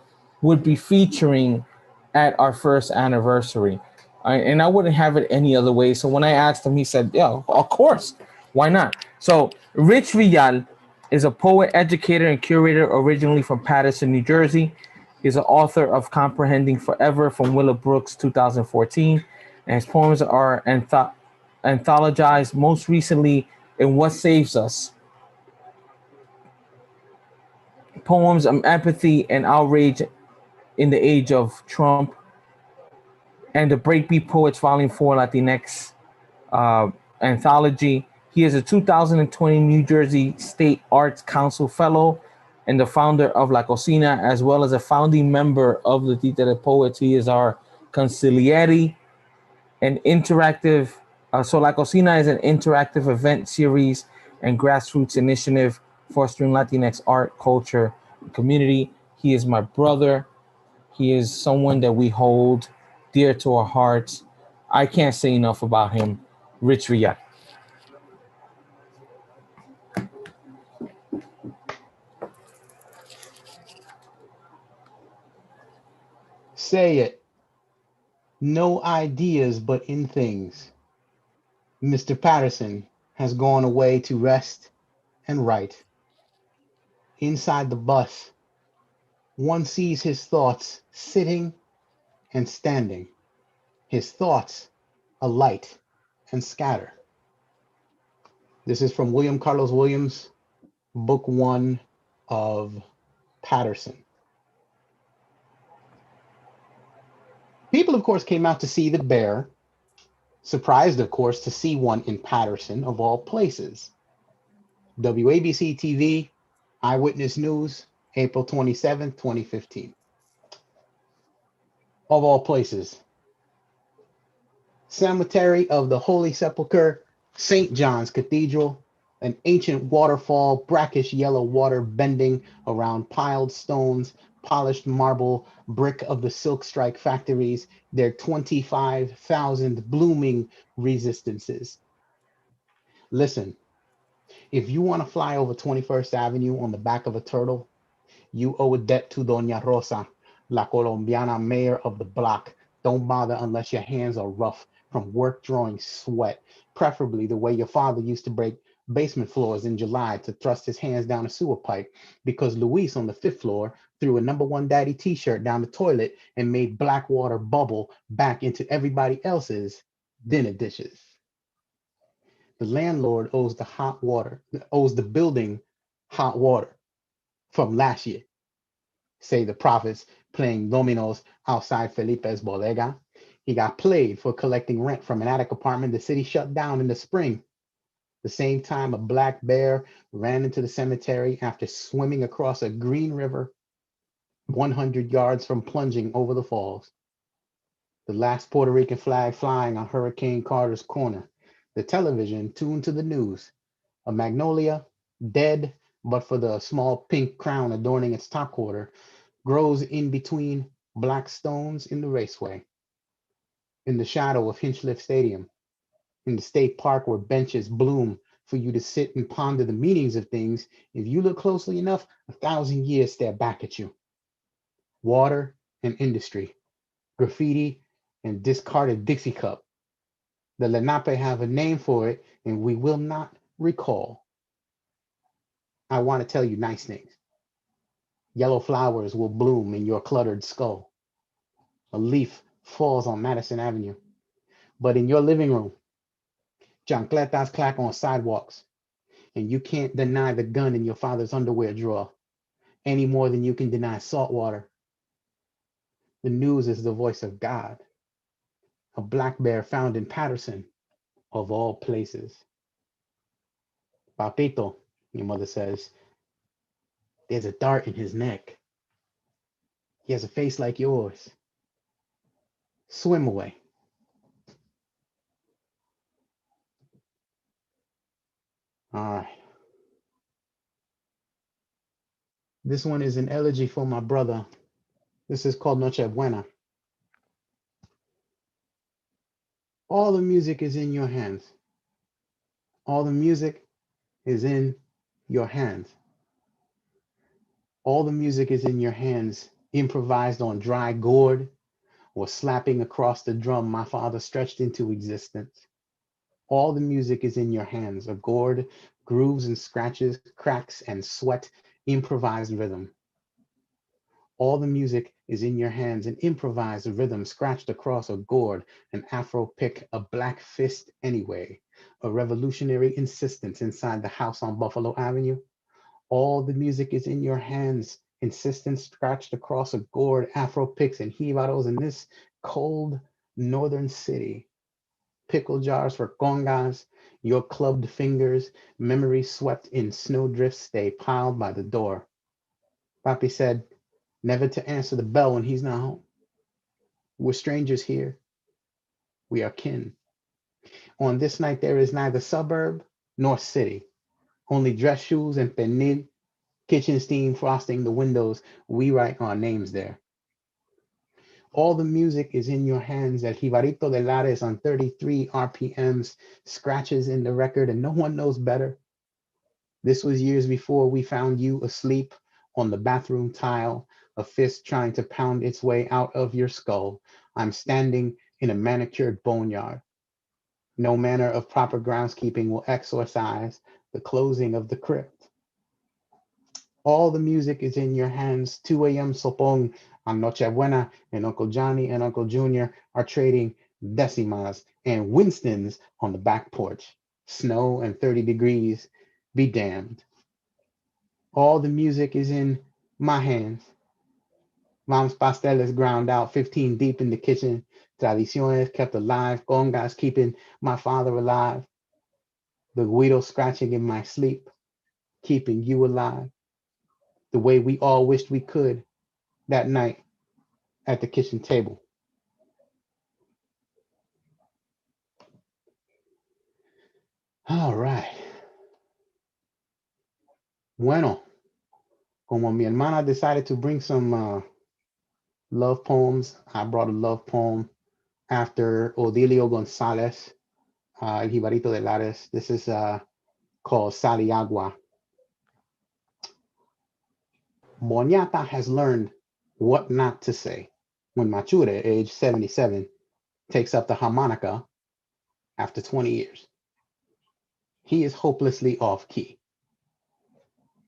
would be featuring at our first anniversary. And I wouldn't have it any other way. So when I asked him, he said, "Yeah, of course, why not?" So Rich Villal is a poet, educator, and curator originally from Paterson, New Jersey. He's an author of Comprehending Forever from Willow Brooks 2014, and his poems are anthologized most recently in What Saves Us. Poems on empathy and outrage in the age of Trump, and the Breakbeat Poets Volume 4 Latinx anthology. He is a 2020 New Jersey State Arts Council Fellow and the founder of La Cocina, as well as a founding member of the Títere Poets. He is our consigliere, an interactive. So La Cocina is an interactive event series and grassroots initiative fostering Latinx art, culture, and community. He is my brother. He is someone that we hold dear to our hearts. I can't say enough about him. Rich Villal. Say it. No ideas but in things. Mr. Patterson has gone away to rest and write. Inside the bus, one sees his thoughts sitting and standing. His thoughts alight and scatter. This is from William Carlos Williams, Book 1 of Patterson. People, of course, came out to see the bear. Surprised, of course, to see one in Patterson, of all places. WABC TV, Eyewitness News, April 27, 2015. Of all places. Cemetery of the Holy Sepulchre, St. John's Cathedral, an ancient waterfall, brackish yellow water bending around piled stones, polished marble, brick of the silk strike factories, their 25,000 blooming resistances. Listen, if you want to fly over 21st Avenue on the back of a turtle, You owe a debt to Doña Rosa, La Colombiana mayor of the block. Don't bother unless your hands are rough from work drawing sweat, preferably the way your father used to break basement floors in July to thrust his hands down a sewer pipe because Luis on the fifth floor threw a number one daddy t-shirt down the toilet and made black water bubble back into everybody else's dinner dishes. The landlord owes the building hot water from last year, say the prophets playing dominos outside Felipe's bodega. He got played for collecting rent from an attic apartment the city shut down in the spring. The same time a black bear ran into the cemetery after swimming across a green river 100 yards from plunging over the falls. The last Puerto Rican flag flying on Hurricane Carter's corner. The television tuned to the news. A magnolia, dead, but for the small pink crown adorning its top quarter, grows in between black stones in the raceway. In the shadow of Hinchliffe Stadium, in the state park where benches bloom for you to sit and ponder the meanings of things, if you look closely enough, 1,000 years stare back at you. Water and industry, graffiti and discarded Dixie cup. The Lenape have a name for it, and we will not recall. I want to tell you nice things. Yellow flowers will bloom in your cluttered skull. A leaf falls on Madison Avenue. But in your living room, chancletas clack on sidewalks, and you can't deny the gun in your father's underwear drawer any more than you can deny salt water. The news is the voice of God. A black bear found in Patterson, of all places. Papito, your mother says, there's a dart in his neck. He has a face like yours. Swim away. All right. This one is an elegy for my brother. This is called Noche Buena. All the music is in your hands. All the music is in your hands. All the music is in your hands, improvised on dry gourd or slapping across the drum my father stretched into existence. All the music is in your hands, a gourd, grooves and scratches, cracks and sweat, improvised rhythm. All the music is in your hands, an improvised rhythm scratched across a gourd, an afro pick, a black fist anyway, a revolutionary insistence inside the house on Buffalo Avenue. All the music is in your hands, insistence scratched across a gourd, afro picks and jibaros in this cold northern city. Pickle jars for congas, your clubbed fingers, memory swept in snowdrifts stay piled by the door. Papi said, never to answer the bell when he's not home. We're strangers here. We are kin. On this night, there is neither suburb nor city, only dress shoes and pernil, kitchen steam frosting the windows. We write our names there. All the music is in your hands. El Jibarito de Lares on 33 RPMs, scratches in the record, and no one knows better. This was years before we found you asleep on the bathroom tile, a fist trying to pound its way out of your skull. I'm standing in a manicured boneyard. No manner of proper groundskeeping will exorcise the closing of the crypt. All the music is in your hands. 2 a.m. Sopong on Noche Buena, and Uncle Johnny and Uncle Junior are trading decimas and Winstons on the back porch. Snow and 30 degrees, be damned. All the music is in my hands. Mom's pasteles ground out 15 deep in the kitchen. Tradiciones kept alive. Congas keeping my father alive. The guido scratching in my sleep, keeping you alive. The way we all wished we could that night at the kitchen table. All right. Bueno, como mi hermana decided to bring some love poems, I brought a love poem after Odilio Gonzalez, El Jibarito de Lares. This is called Sal y Agua. Bonyata has learned what not to say when Machure, age 77, takes up the harmonica after 20 years. He is hopelessly off key.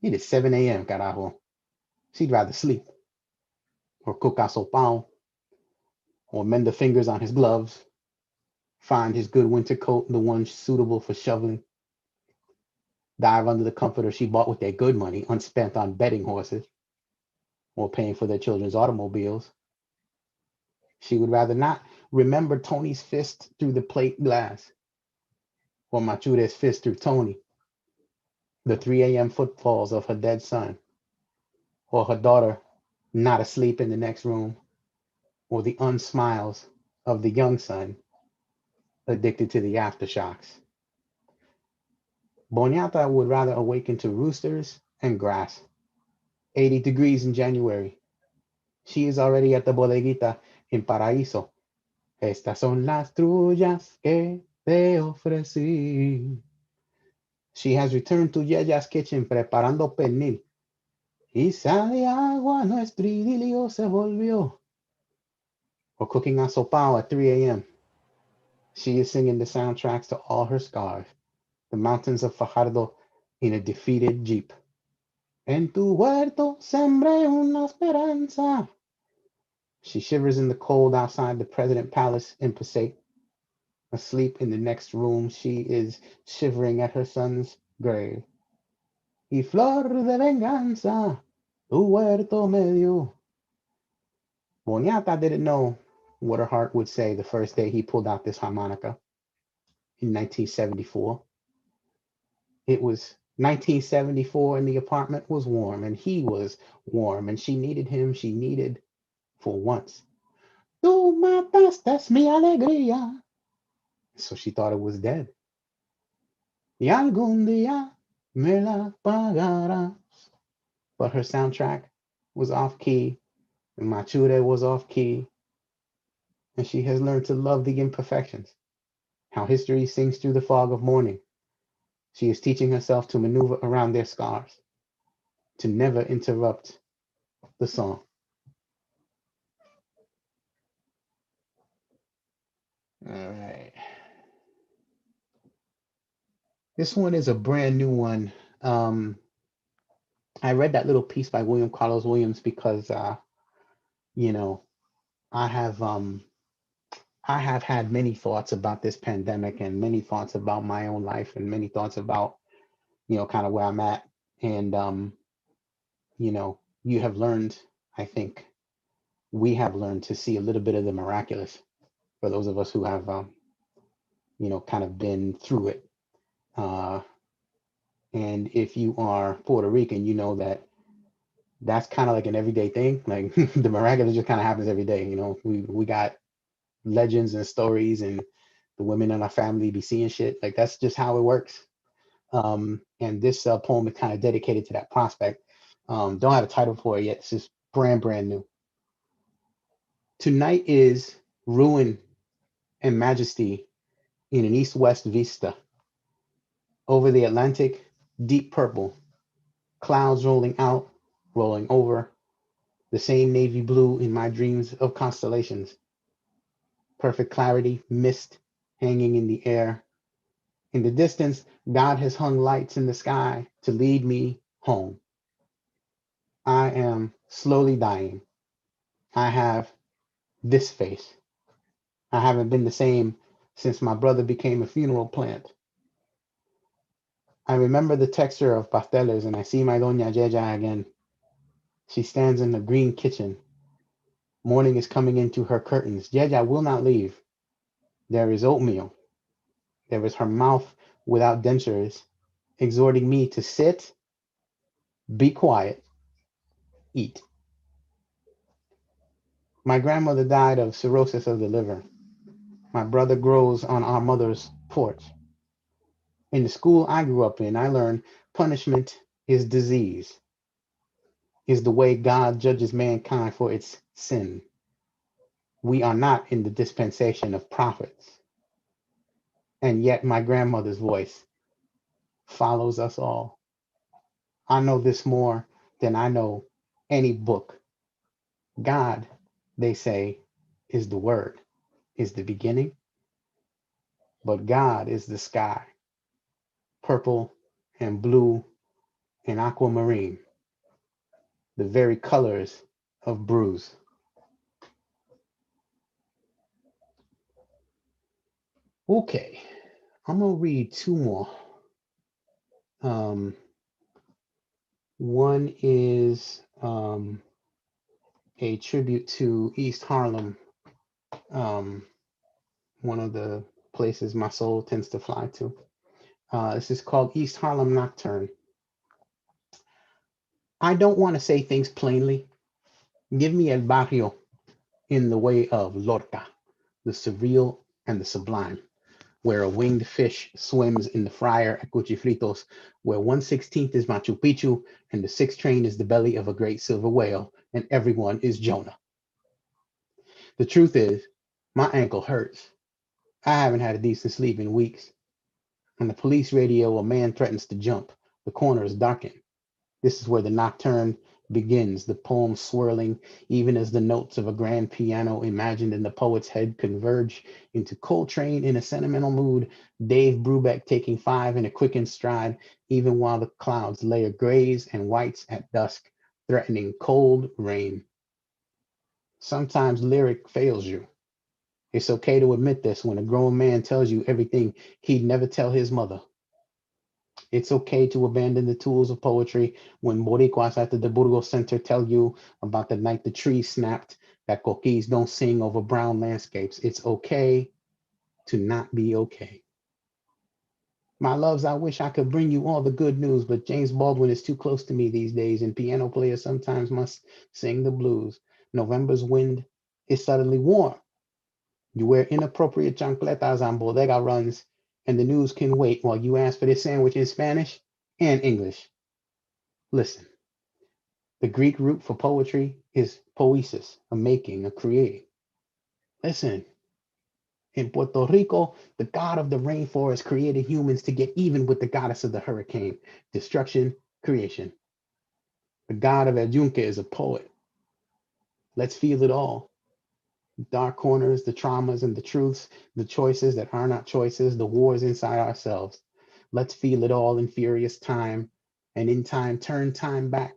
It is 7 a.m., carajo. She'd rather sleep, or cook asopao, or mend the fingers on his gloves, find his good winter coat, the one suitable for shoveling, dive under the comforter she bought with their good money, unspent on betting horses, or paying for their children's automobiles. She would rather not remember Tony's fist through the plate glass, or Machure's fist through Tony, the 3 a.m. footfalls of her dead son, or her daughter not asleep in the next room, or the unsmiles of the young son addicted to the aftershocks. Boniata would rather awaken to roosters and grass. 80 degrees in January. She is already at the bodeguita in Paraíso. Estas son las trullas que te ofrecí. She has returned to Yaya's kitchen preparando pernil. Y sabe agua, nuestro idilio se volvió. Or cooking asopao at 3 a.m. She is singing the soundtracks to all her scars. The mountains of Fajardo in a defeated Jeep. En tu huerto sembré una esperanza. She shivers in the cold outside the President Palace in Passaic. Asleep in the next room, she is shivering at her son's grave. Y flor de venganza, tu huerto me dio. Boniata didn't know what her heart would say the first day he pulled out this harmonica in 1974. It was 1974 and the apartment was warm and he was warm and she needed him. She needed, for once, tú mataste mi alegría. So she thought it was dead. Y algún día me la pagarás. But her soundtrack was off key and Machure was off key. And she has learned to love the imperfections. How history sings through the fog of morning. She is teaching herself to maneuver around their scars, to never interrupt the song. All right. This one is a brand new one. I read that little piece by William Carlos Williams because, you know, I have had many thoughts about this pandemic and many thoughts about my own life and many thoughts about, you know, kind of where I'm at. And, you know, you have learned, I think we have learned to see a little bit of the miraculous for those of us who have, you know, kind of been through it. And if you are Puerto Rican, you know that that's kind of like an everyday thing. Like the miraculous just kind of happens every day. You know, we got legends and stories, and the women in our family be seeing shit. Like that's just how it works. And this poem is kind of dedicated to that prospect. Don't have a title for it yet. This is brand new. Tonight is ruin and majesty in an east-west vista. Over the Atlantic, deep purple, clouds rolling out, rolling over, the same navy blue in my dreams of constellations. Perfect clarity, mist hanging in the air. In the distance, God has hung lights in the sky to lead me home. I am slowly dying. I have this face. I haven't been the same since my brother became a funeral plant. I remember the texture of pasteles and I see my Doña Yeya again. She stands in the green kitchen. Morning is coming into her curtains. Yeya will not leave. There is oatmeal. There is her mouth without dentures, exhorting me to sit, be quiet, eat. My grandmother died of cirrhosis of the liver. My brother grows on our mother's porch. In the school I grew up in, I learned punishment is disease, is the way God judges mankind for its sin. We are not in the dispensation of prophets. And yet my grandmother's voice follows us all. I know this more than I know any book. God, they say, is the word, is the beginning, but God is the sky, purple and blue and aquamarine, the very colors of bruise. Okay, I'm gonna read two more. One is a tribute to East Harlem, one of the places my soul tends to fly to. This is called East Harlem Nocturne. I don't want to say things plainly. Give me el barrio in the way of Lorca, the surreal and the sublime, where a winged fish swims in the fryer at Cuchifritos, where 1/16 is Machu Picchu, and the 6th train is the belly of a great silver whale, and everyone is Jonah. The truth is, my ankle hurts. I haven't had a decent sleep in weeks. On the police radio, a man threatens to jump. The corner is darkened. This is where the nocturne begins, the poem swirling, even as the notes of a grand piano imagined in the poet's head converge into Coltrane in a sentimental mood, Dave Brubeck taking 5 in a quickened stride, even while the clouds layer grays and whites at dusk, threatening cold rain. Sometimes lyric fails you. It's okay to admit this when a grown man tells you everything he'd never tell his mother. It's okay to abandon the tools of poetry when Boricuas at the Burgos Center tell you about the night the trees snapped, that coquis don't sing over brown landscapes. It's okay to not be okay. My loves, I wish I could bring you all the good news, but James Baldwin is too close to me these days, and piano players sometimes must sing the blues. November's wind is suddenly warm. You wear inappropriate chancletas on bodega runs, and the news can wait while you ask for this sandwich in Spanish and English. Listen, the Greek root for poetry is poesis, a making, a creating. Listen, in Puerto Rico, the god of the rainforest created humans to get even with the goddess of the hurricane, destruction, creation. The god of El Yunque is a poet. Let's feel it all. Dark corners, the traumas and the truths, the choices that are not choices, the wars inside ourselves. Let's feel it all in furious time, and in time, turn time back.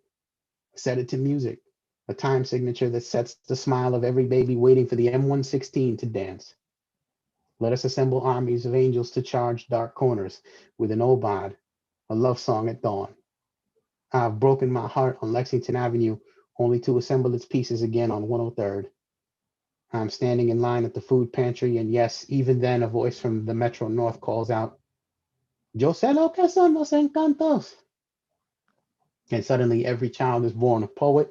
Set it to music, a time signature that sets the smile of every baby waiting for the M116 to dance. Let us assemble armies of angels to charge dark corners with an obad, a love song at dawn. I've broken my heart on Lexington Avenue only to assemble its pieces again on 103rd. I'm standing in line at the food pantry, and yes, even then a voice from the Metro North calls out, Yo sé lo que son los encantos. And suddenly every child is born a poet.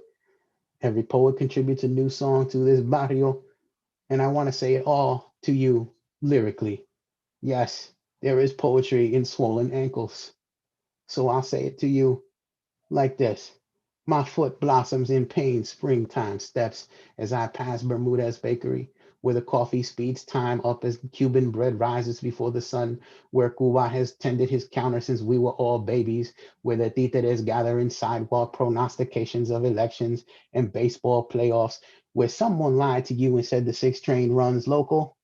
Every poet contributes a new song to this barrio, and I want to say it all to you lyrically. Yes, there is poetry in swollen ankles. So I'll say it to you like this. My foot blossoms in pain, springtime steps as I pass Bermudez Bakery, where the coffee speeds time up as Cuban bread rises before the sun, where Cuba has tended his counter since we were all babies, where the títeres gather in sidewalk prognostications of elections and baseball playoffs, where someone lied to you and said the 6th train runs local,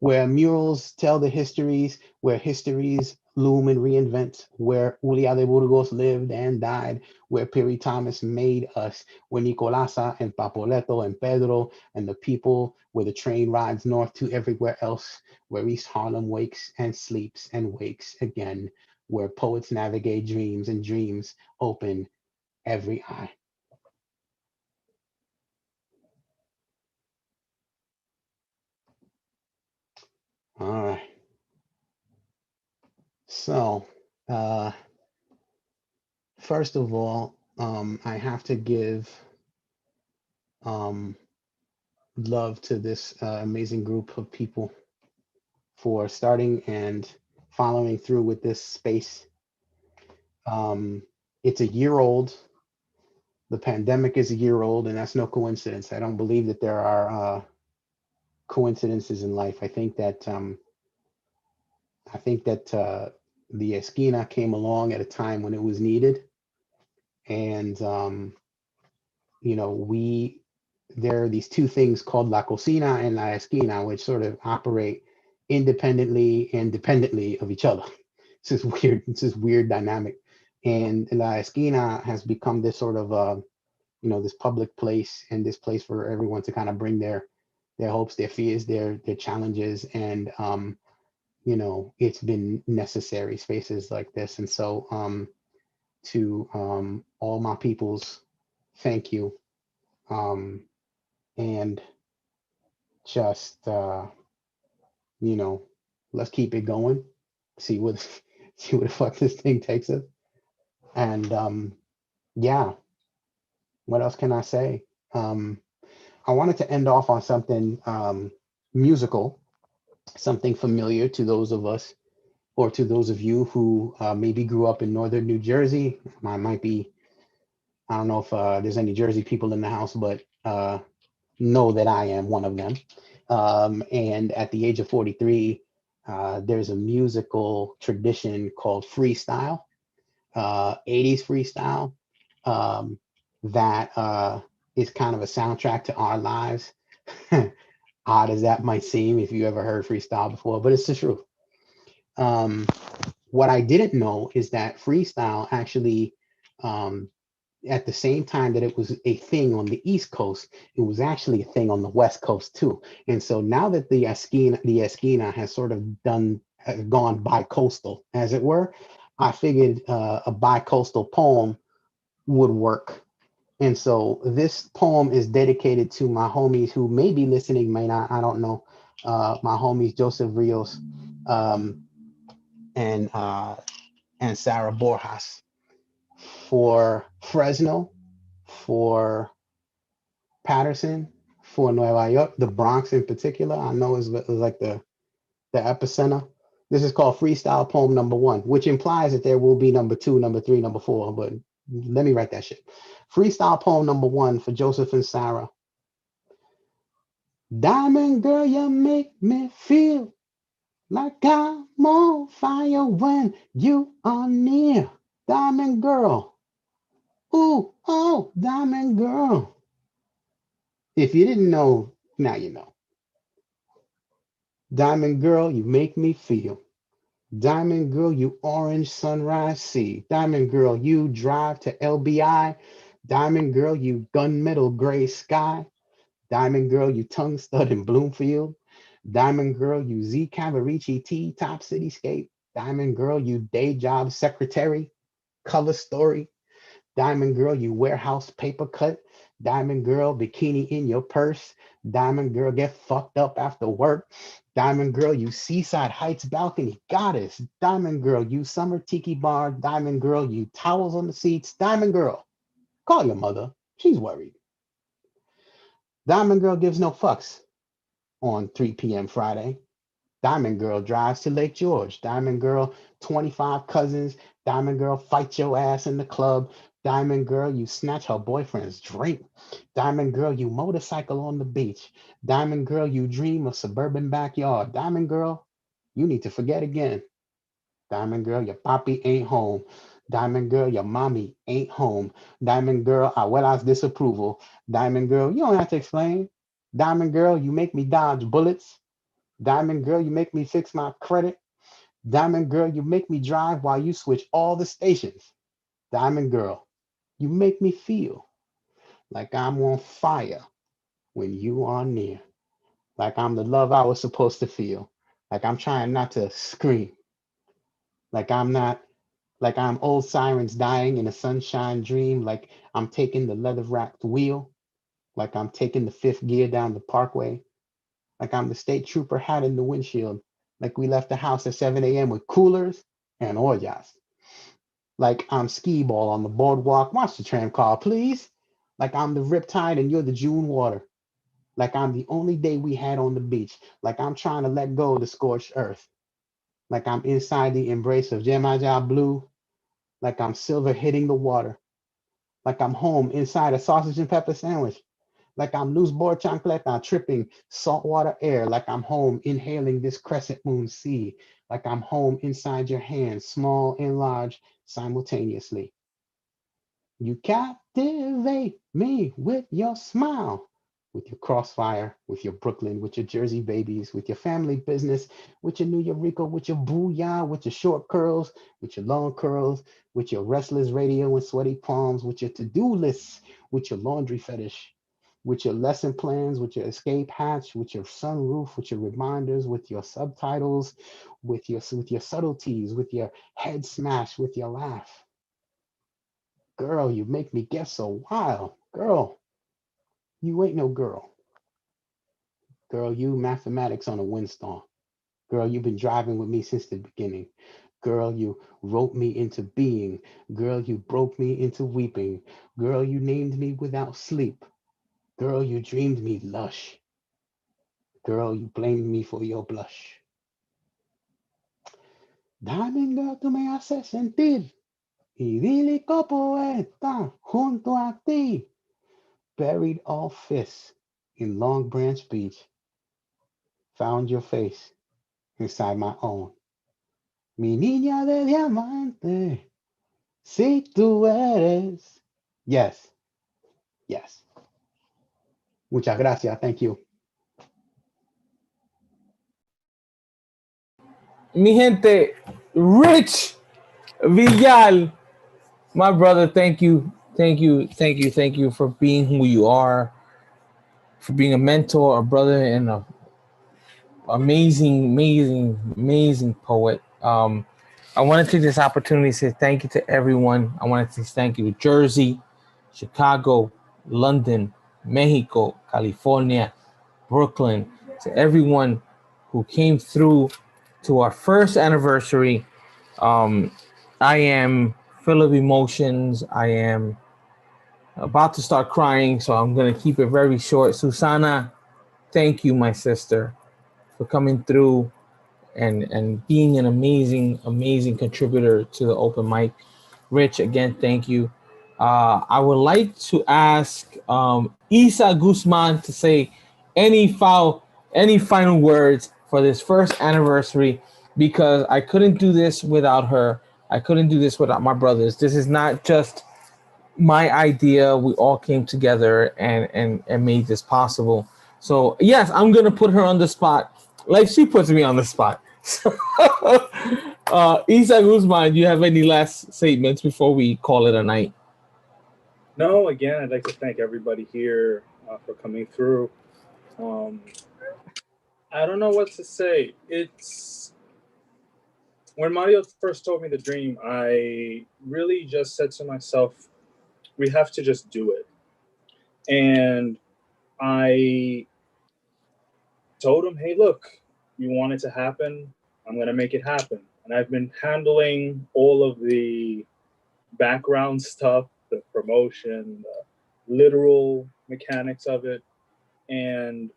where murals tell the histories, where histories loom and reinvent, where Julia de Burgos lived and died, where Perry Thomas made us, where Nicolasa and Papoleto and Pedro and the people, where the train rides north to everywhere else, where East Harlem wakes and sleeps and wakes again, where poets navigate dreams and dreams open every eye. All right. So, first of all, I have to give love to this amazing group of people for starting and following through with this space. It's a year old. The pandemic is a year old, and that's no coincidence. I don't believe that there are coincidences in life. I think that the Esquina came along at a time when it was needed, and you know, there are these two things called La Cocina and La Esquina, which sort of operate independently and dependently of each other. It's this weird dynamic. And La Esquina has become this sort of, you know, this public place and this place for everyone to kind of bring their hopes, their fears, their challenges. And, you know, it's been necessary spaces like this. And so to all my peoples, thank you. And just, you know, let's keep it going. See what see what the fuck this thing takes us. And yeah, what else can I say? I wanted to end off on something musical, something familiar to those of us or to those of you who maybe grew up in northern New Jersey. I might be, I don't know if there's any Jersey people in the house, but know that I am one of them. And at the age of 43, there's a musical tradition called freestyle, 80s freestyle, that is kind of a soundtrack to our lives. Odd as that might seem if you ever heard freestyle before, but it's the truth. What I didn't know is that freestyle actually, at the same time that it was a thing on the East Coast, it was actually a thing on the West Coast too. And so now that the Esquina has sort of gone bi-coastal, as it were, I figured a bi-coastal poem would work. And so this poem is dedicated to my homies who may be listening, may not, I don't know. My homies Joseph Rios and Sarah Borjas for Fresno, for Patterson, for Nueva York, the Bronx in particular. I know is like the epicenter. This is called Freestyle Poem Number 1, which implies that there will be number 2, number 3, number 4, but let me write that shit. Freestyle Poem Number 1 for Joseph and Sarah. Diamond girl, you make me feel like I'm on fire when you are near. Diamond girl. Ooh, oh, diamond girl. If you didn't know, now you know. Diamond girl, you make me feel. Diamond girl, you orange sunrise sea. Diamond girl, you drive to LBI. Diamond girl, you gunmetal gray sky. Diamond girl, you tongue stud in Bloomfield. Diamond girl, you Z Cavarici T top cityscape. Diamond girl, you day job secretary. Color story. Diamond girl, you warehouse paper cut. Diamond girl, bikini in your purse. Diamond girl, get fucked up after work. Diamond girl, you seaside heights balcony goddess. Diamond girl, you summer tiki bar. Diamond girl, you towels on the seats. Diamond girl, call your mother. She's worried. Diamond girl gives no fucks on 3 p.m. Friday. Diamond girl drives to Lake George. Diamond girl, 25 cousins. Diamond girl, fight your ass in the club. Diamond girl, you snatch her boyfriend's drink. Diamond girl, you motorcycle on the beach. Diamond girl, you dream of suburban backyard. Diamond girl, you need to forget again. Diamond girl, your papi ain't home. Diamond girl, your mommy ain't home. Diamond girl, abuela's disapproval. Diamond girl, you don't have to explain. Diamond girl, you make me dodge bullets. Diamond girl, you make me fix my credit. Diamond girl, you make me drive while you switch all the stations. Diamond girl, you make me feel like I'm on fire when you are near. Like I'm the love I was supposed to feel. Like I'm trying not to scream. Like I'm old sirens dying in a sunshine dream. Like I'm taking the leather wrapped wheel. Like I'm taking the fifth gear down the parkway. Like I'm the state trooper hat in the windshield. Like we left the house at 7 a.m. with coolers and ollas. Like I'm skee ball on the boardwalk. Watch the tram car, please. Like I'm the riptide and you're the June water. Like I'm the only day we had on the beach. Like I'm trying to let go of the scorched earth. Like I'm inside the embrace of Jemaja Blue. Like I'm silver hitting the water. Like I'm home inside a sausage and pepper sandwich. Like I'm loose board chancleta tripping saltwater air. Like I'm home inhaling this crescent moon sea. Like I'm home inside your hands, small and large simultaneously. You captivate me with your smile, with your crossfire, with your Brooklyn, with your Jersey babies, with your family business, with your New Eureka, with your booyah, with your short curls, with your long curls, with your restless radio and sweaty palms, with your to-do lists, with your laundry fetish, with your lesson plans, with your escape hatch, with your sunroof, with your reminders, with your subtitles, with your subtleties, with your head smash, with your laugh. Girl, you make me guess so wild. Girl, you ain't no girl. Girl, you mathematics on a windstorm. Girl, you've been driving with me since the beginning. Girl, you wrote me into being. Girl, you broke me into weeping. Girl, you named me without sleep. Girl, you dreamed me lush. Girl, you blamed me for your blush. Diamond girl, tú me haces sentir idílico poeta junto a ti. Buried all fists in Long Branch Beach. Found your face inside my own. Mi niña de diamante, si tú eres. Yes, yes. Muchas gracias. Thank you. Mi gente, Rich Villal, my brother, thank you, thank you, thank you, thank you for being who you are, for being a mentor, a brother, and a amazing poet. I want to take this opportunity to say thank you to everyone. I want to say thank you to Jersey, Chicago, London, Mexico, California, Brooklyn, to everyone who came through to our first anniversary. I am full of emotions. I am about to start crying, so I'm going to keep it very short. Susana, thank you, my sister, for coming through and being an amazing contributor to the open mic. Rich, again, thank you. I would like to ask Isa Guzman to say any final words for this first anniversary, because I couldn't do this without her. I couldn't do this without my brothers. This is not just my idea. We all came together and made this possible. So yes, I'm gonna put her on the spot, like she puts me on the spot. So, Isa Guzman, do you have any last statements before we call it a night? No, again, I'd like to thank everybody here for coming through. I don't know what to say. It's when Mario first told me the dream, I really just said to myself, we have to just do it. And I told him, hey, look, you want it to happen, I'm going to make it happen. And I've been handling all of the background stuff, the promotion, the literal mechanics of it. And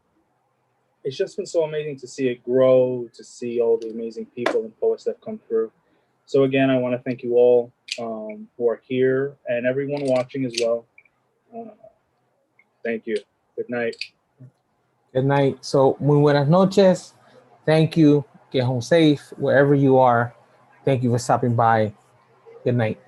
it's just been so amazing to see it grow, to see all the amazing people and poets that come through. So again, I want to thank you all who are here and everyone watching as well. Thank you. Good night. Good night. So, muy buenas noches. Thank you. Get home safe wherever you are. Thank you for stopping by. Good night.